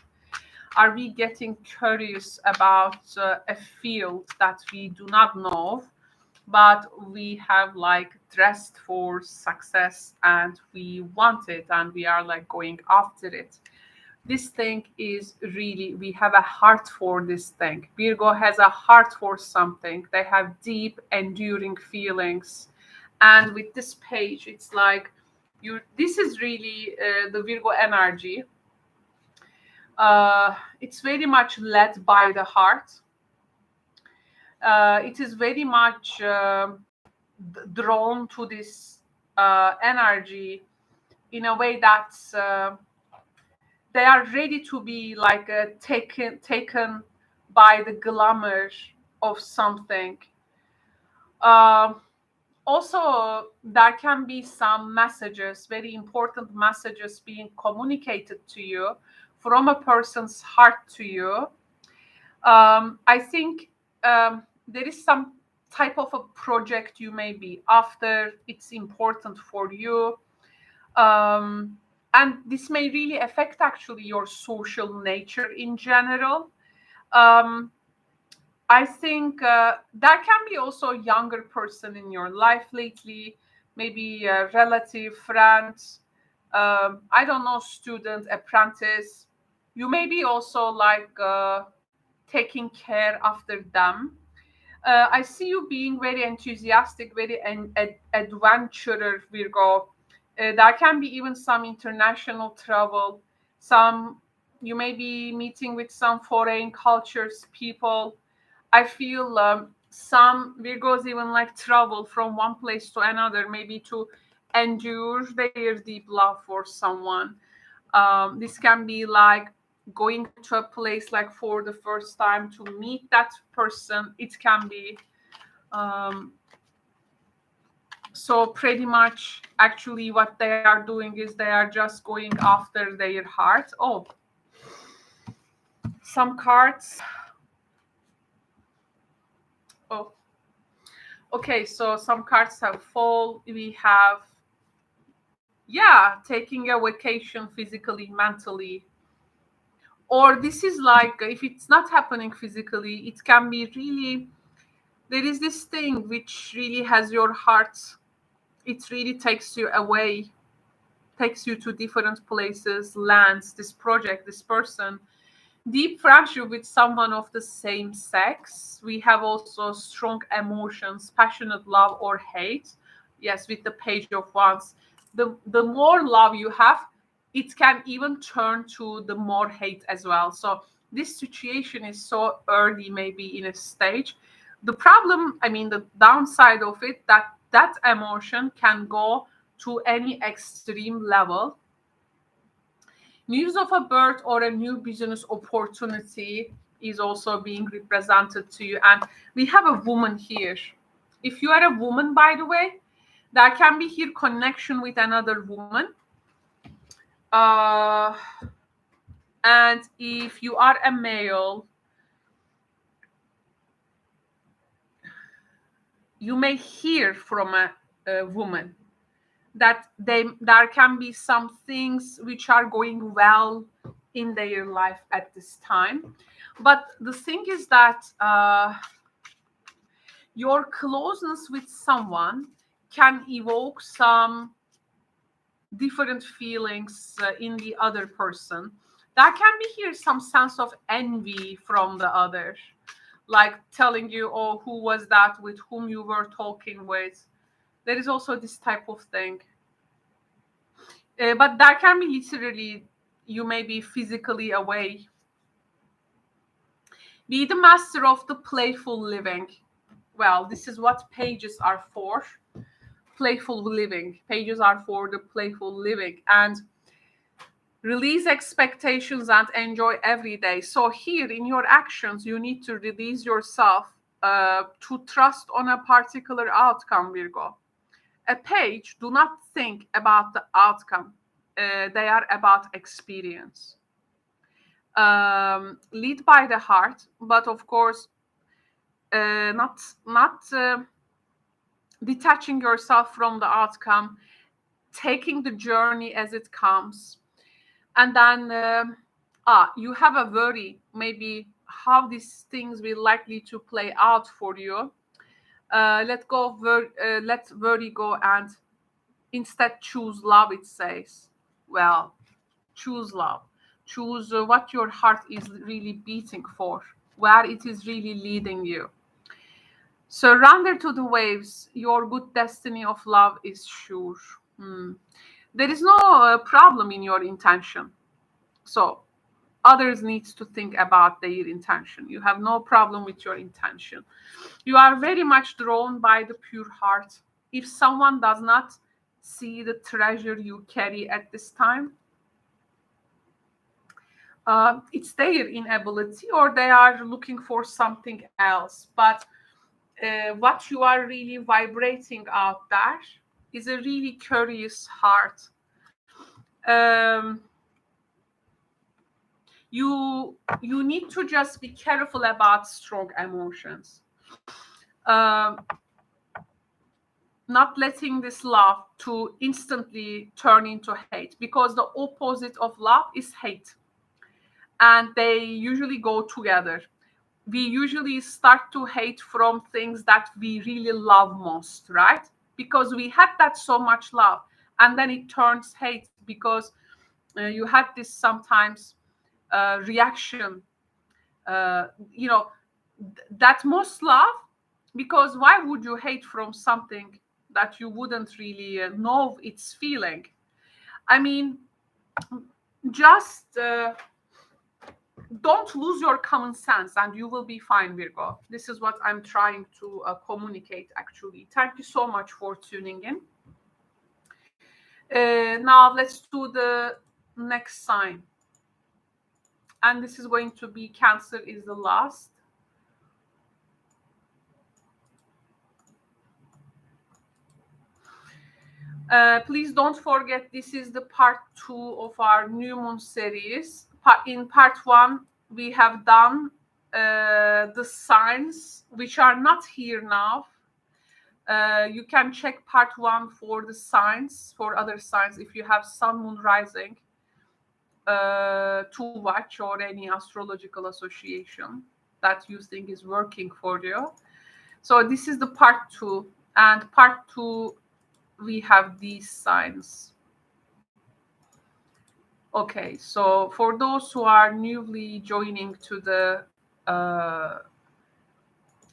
Are we getting curious about a field that we do not know, but we have like dressed for success and we want it and we are like going after it? This thing is really, we have a heart for this thing. Virgo has a heart for something. They have deep, enduring feelings. And with this page, it's like, this is really the Virgo energy. It's very much led by the heart. It is very much drawn to this energy in a way that's they are ready to be like taken by the glamour of something. Also, there can be some messages, very important messages being communicated to you from a person's heart to you. I think there is some type of a project you may be after. It's important for you. And this may really affect actually your social nature in general. I think there can be also a younger person in your life lately, maybe a relative, friends, I don't know, student, apprentice. You may be also like taking care after them. I see you being very enthusiastic, very adventurer, Virgo. There can be even some international travel. Some You may be meeting with some foreign cultures, people. I feel some Virgos even like travel from one place to another, maybe to endure their deep love for someone. This can be like going to a place like for the first time to meet that person. It can be so pretty much actually what they are doing is they are just going after their heart. Oh, some cards. Oh, okay, so some cards have fall. We have, yeah, taking a vacation physically, mentally. Or this is like, if it's not happening physically, it can be really, there is this thing which really has your heart. It really takes you away, takes you to different places, lands, this project, this person. Deep friendship with someone of the same sex. We have also strong emotions, passionate love or hate. Yes, with the Page of Wands. The more love you have, it can even turn to the more hate as well. So this situation is so early, maybe in a stage. The problem, I mean, the downside of it, that emotion can go to any extreme level. News of a birth or a new business opportunity is also being represented to you. And we have a woman here. If you are a woman, by the way, there can be here connection with another woman. And if you are a male, you may hear from a woman that there can be some things which are going well in their life at this time. But the thing is that your closeness with someone can evoke some different feelings in the other person. There can be here some sense of envy from the other, like telling you, oh, who was that with whom you were talking with. There is also this type of thing. But that can be literally, you may be physically away. Be the master of the playful living. Well, this is what pages are for. Playful living. Pages are for the playful living. And release expectations and enjoy every day. So here in your actions, you need to release yourself to trust on a particular outcome, Virgo. A page, do not think about the outcome. They are about experience. Lead by the heart, but of course, not detaching yourself from the outcome, taking the journey as it comes. And then you have a worry, maybe how these things will likely to play out for you. Let worry go and instead choose love, it says. Well, choose love. Choose what your heart is really beating for, where it is really leading you. Surrender to the waves. Your good destiny of love is sure. There is no problem in your intention. So others needs to think about their intention. You have no problem with your intention. You are very much drawn by the pure heart. If someone does not see the treasure you carry at this time, it's their inability, or they are looking for something else. But what you are really vibrating out there is a really curious heart. You need to just be careful about strong emotions. Not letting this love to instantly turn into hate, because the opposite of love is hate, and they usually go together. We usually start to hate from things that we really love most, right? Because we had that so much love, and then it turns hate because you had this sometimes reaction, you know, that most love, because why would you hate from something that you wouldn't really know it's feeling? I mean, just don't lose your common sense and you will be fine, Virgo. This is what I'm trying to communicate, actually. Thank you so much for tuning in. Now let's do the next sign. And this is going to be Cancer is the last. Please don't forget, this is the part 2 of our new moon series. In part 1, we have done the signs which are not here now. You can check part 1 for the signs, for other signs, if you have sun, moon, rising to watch, or any astrological association that you think is working for you. So this is the part 2, and part 2 we have these signs. Okay, so for those who are newly joining to the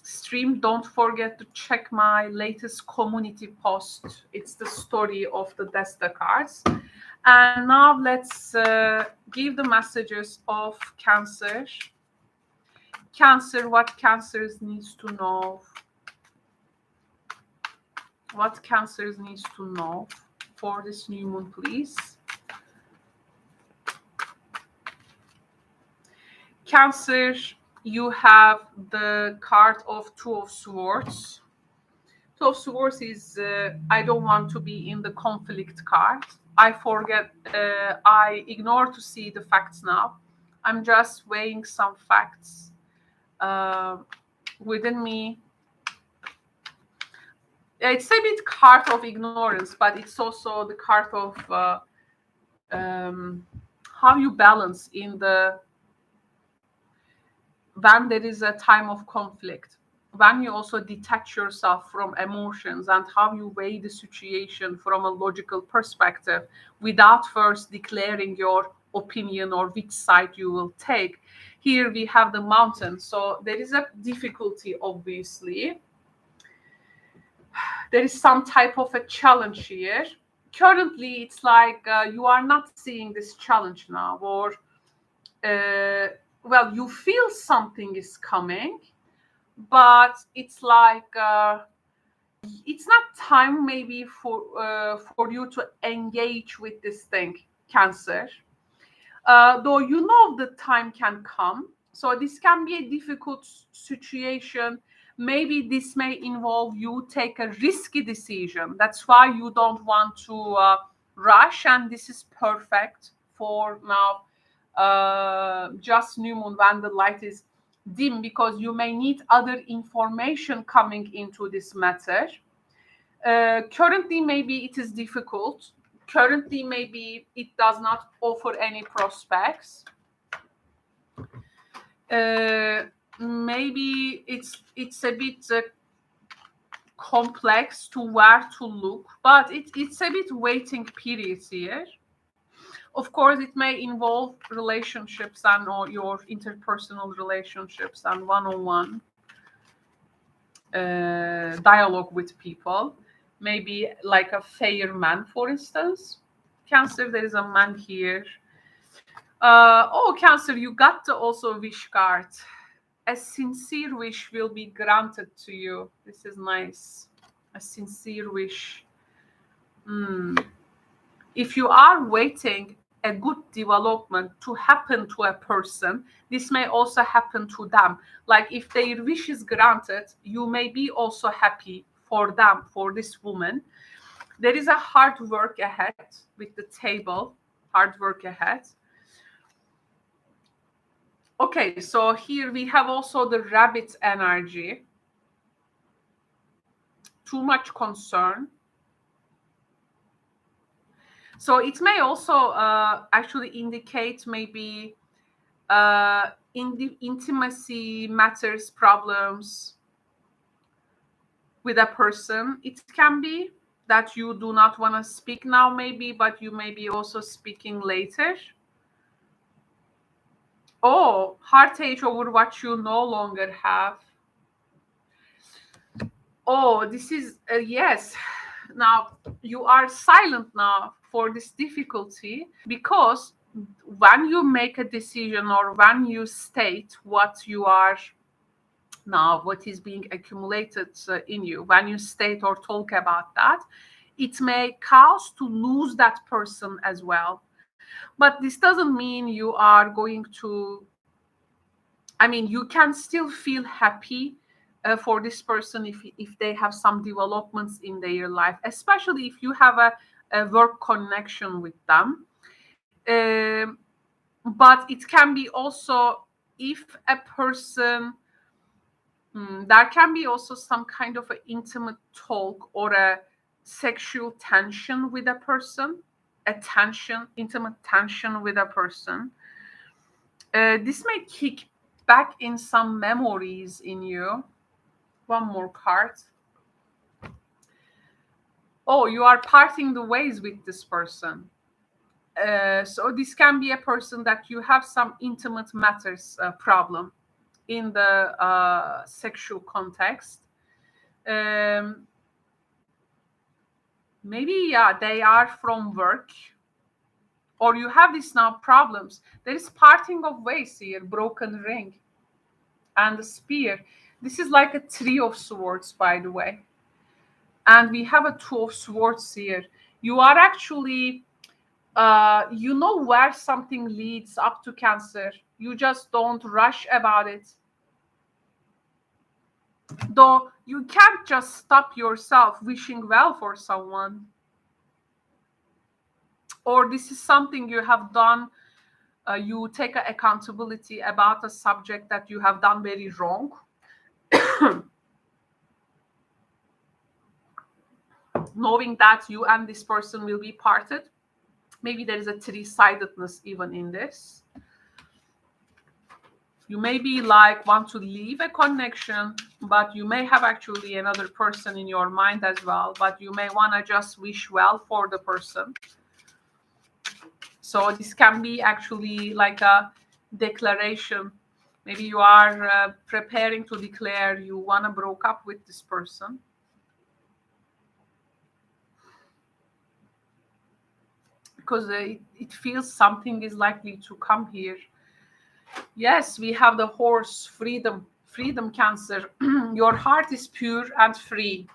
stream, don't forget to check my latest community post. It's the story of the Desta cards. And now let's give the messages of Cancer. Cancer, what Cancer needs to know? What Cancer needs to know for this new moon, please? Cancer, you have the card of Two of Swords. Two of Swords is I don't want to be in the conflict card. I forget, I ignore to see the facts now. I'm just weighing some facts within me. It's a bit card of ignorance, but it's also the card of how you balance in the when there is a time of conflict, when you also detach yourself from emotions, and how you weigh the situation from a logical perspective without first declaring your opinion or which side you will take. Here we have the mountain, so there is a difficulty, obviously. There is some type of a challenge here. Currently, it's like you are not seeing this challenge now, or well, you feel something is coming, but it's like it's not time maybe for you to engage with this thing, Cancer. Though you know the time can come, so this can be a difficult situation. Maybe this may involve you take a risky decision. That's why you don't want to rush, and this is perfect for now. Just new moon when the light is dim, because you may need other information coming into this matter. Currently, maybe it is difficult. Currently, maybe it does not offer any prospects. Maybe it's a bit complex to where to look, but it's a bit waiting period here. Of course, it may involve relationships and or your interpersonal relationships and one-on-one dialogue with people. Maybe like a fair man, for instance. Cancer, there is a man here. Oh, Cancer, you got the also wish card. A sincere wish will be granted to you. This is nice. A sincere wish. If you are waiting a good development to happen to a person, this may also happen to them. Like if their wish is granted, you may be also happy for them, for this woman. There is a hard work ahead with the table, hard work ahead. Okay, so here we have also the rabbit energy. Too much concern. So it may also actually indicate maybe in the intimacy matters problems with a person. It can be that you do not want to speak now, maybe, but you may be also speaking later. Oh, heartache over what you no longer have. Oh, this is yes. Now you are silent now for this difficulty, because when you make a decision or when you state what you are now, what is being accumulated in you, when you state or talk about that, it may cause to lose that person as well. But this doesn't mean you are going to, I mean, you can still feel happy for this person if they have some developments in their life, especially if you have a work connection with them. Um, but it can be also if a person, there can be also some kind of an intimate talk or a sexual tension with a person, intimate tension with a person. This may kick back in some memories in you. One more card. Oh, you are parting the ways with this person. So this can be a person that you have some intimate matters problem in the sexual context. Maybe, yeah, they are from work, or you have these now problems. There is parting of ways here, broken ring, and the spear. This is like a three of swords, by the way. And we have a two of swords here. You are actually, you know where something leads up to Cancer. You just don't rush about it. Though you can't just stop yourself wishing well for someone. Or this is something you have done. You take accountability about a subject that you have done very wrong. Knowing that you and this person will be parted. Maybe there is a three-sidedness even in this. You may be like want to leave a connection, but you may have actually another person in your mind as well, but you may want to just wish well for the person. So this can be actually like a declaration. Maybe you are preparing to declare you want to break up with this person. Because it feels something is likely to come here. Yes, we have the horse, freedom, Cancer. Your heart is pure and free.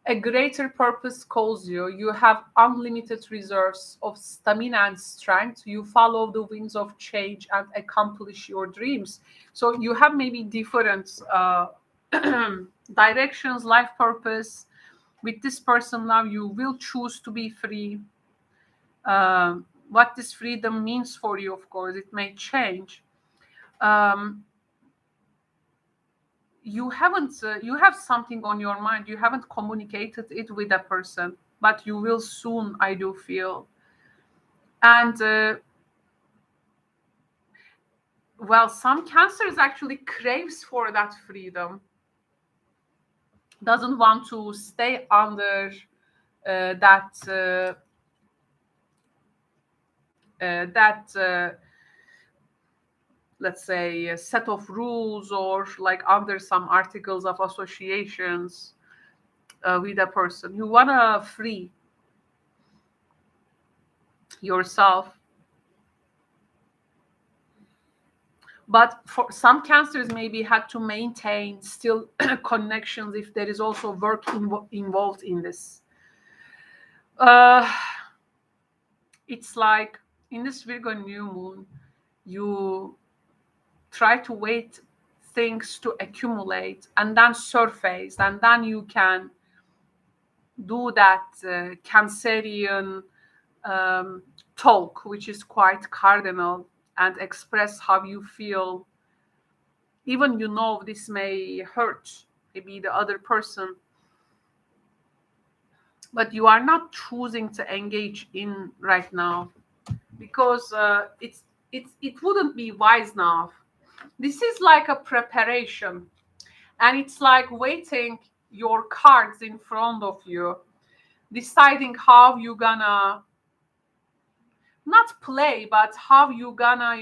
A greater purpose calls you. You have unlimited reserves of stamina and strength. You follow the wings of change and accomplish your dreams. So you have maybe different directions, life purpose. With this person now, you will choose to be free. What this freedom means for you, of course, it may change. You have something on your mind. You haven't communicated it with a person, but you will soon, I do feel. And well, some Cancers actually craves for that freedom, doesn't want to stay under that let's say a set of rules, or like under some articles of associations with a person. You want to free yourself. But for some Cancers maybe had to maintain still connections if there is also work involved in this. It's like in this Virgo new moon, you try to wait things to accumulate and then surface, and then you can do that Cancerian talk, which is quite cardinal, and express how you feel. Even this may hurt maybe the other person, but you are not choosing to engage in right now, because it wouldn't be wise now. This is like a preparation, and it's like waiting your cards in front of you, deciding how you gonna not play, but how you gonna,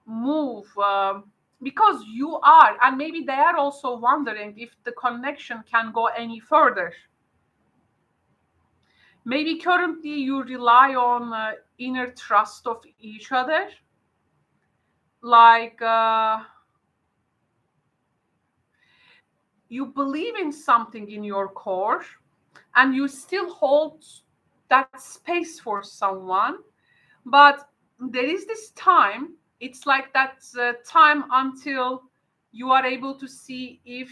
move, because you are, and maybe they are also wondering if the connection can go any further. Maybe currently you rely on inner trust of each other, like you believe in something in your core, and you still hold that space for someone, but there is this time, it's like that time until you are able to see if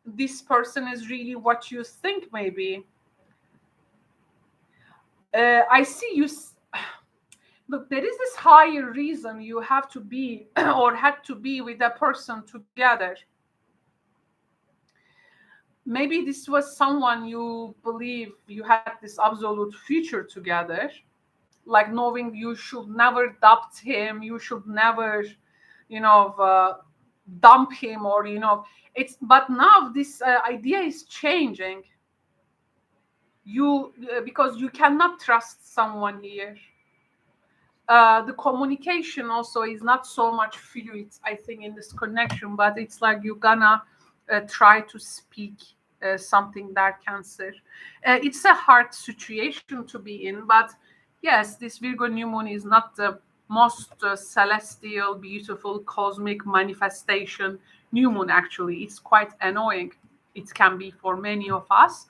this person is really what you think. Maybe I see you look, there is this higher reason you have to be or had to be with a person together. Maybe this was someone you believe you had this absolute future together, like knowing you should never doubt him, you should never, dump him, or it's. But now this idea is changing. You because you cannot trust someone here. The communication also is not so much fluid, I think, in this connection, but it's like you're gonna try to speak something that Cancer. It's a hard situation to be in, but yes, this Virgo new moon is not the most celestial, beautiful, cosmic manifestation new moon. Actually, it's quite annoying. It can be for many of us.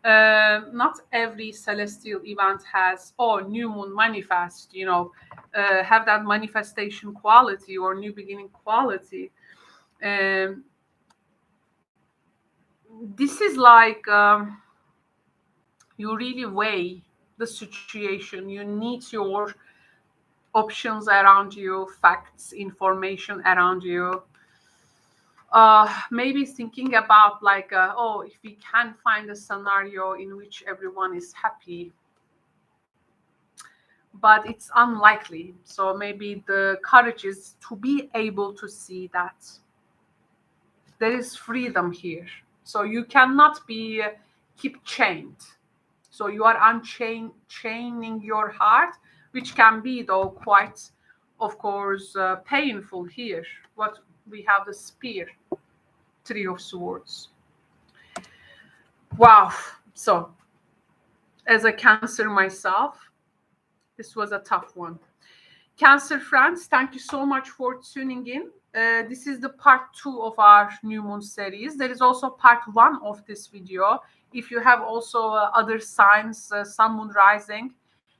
Not every celestial event has, new moon manifest, have that manifestation quality or new beginning quality. This is like you really weigh the situation. You need your options around you, facts, information around you. Maybe thinking about like, if we can find a scenario in which everyone is happy, but it's unlikely. So maybe the courage is to be able to see that there is freedom here. So you cannot be keep chained. So you are chaining your heart, which can be, though, quite, of course, painful here. What we have the spear, Three of Swords. Wow. So as a Cancer myself, this was a tough one. Cancer friends, thank you so much for tuning in. This is the part 2 of our new moon series. There is also part 1 of this video. If you have also other signs, sun, moon, rising,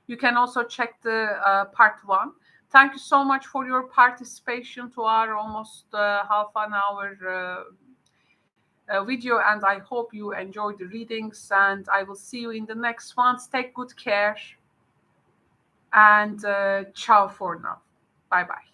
you can also check the part 1. Thank you so much for your participation to our almost half an hour video, and I hope you enjoyed the readings, and I will see you in the next ones. Take good care, and ciao for now. Bye bye.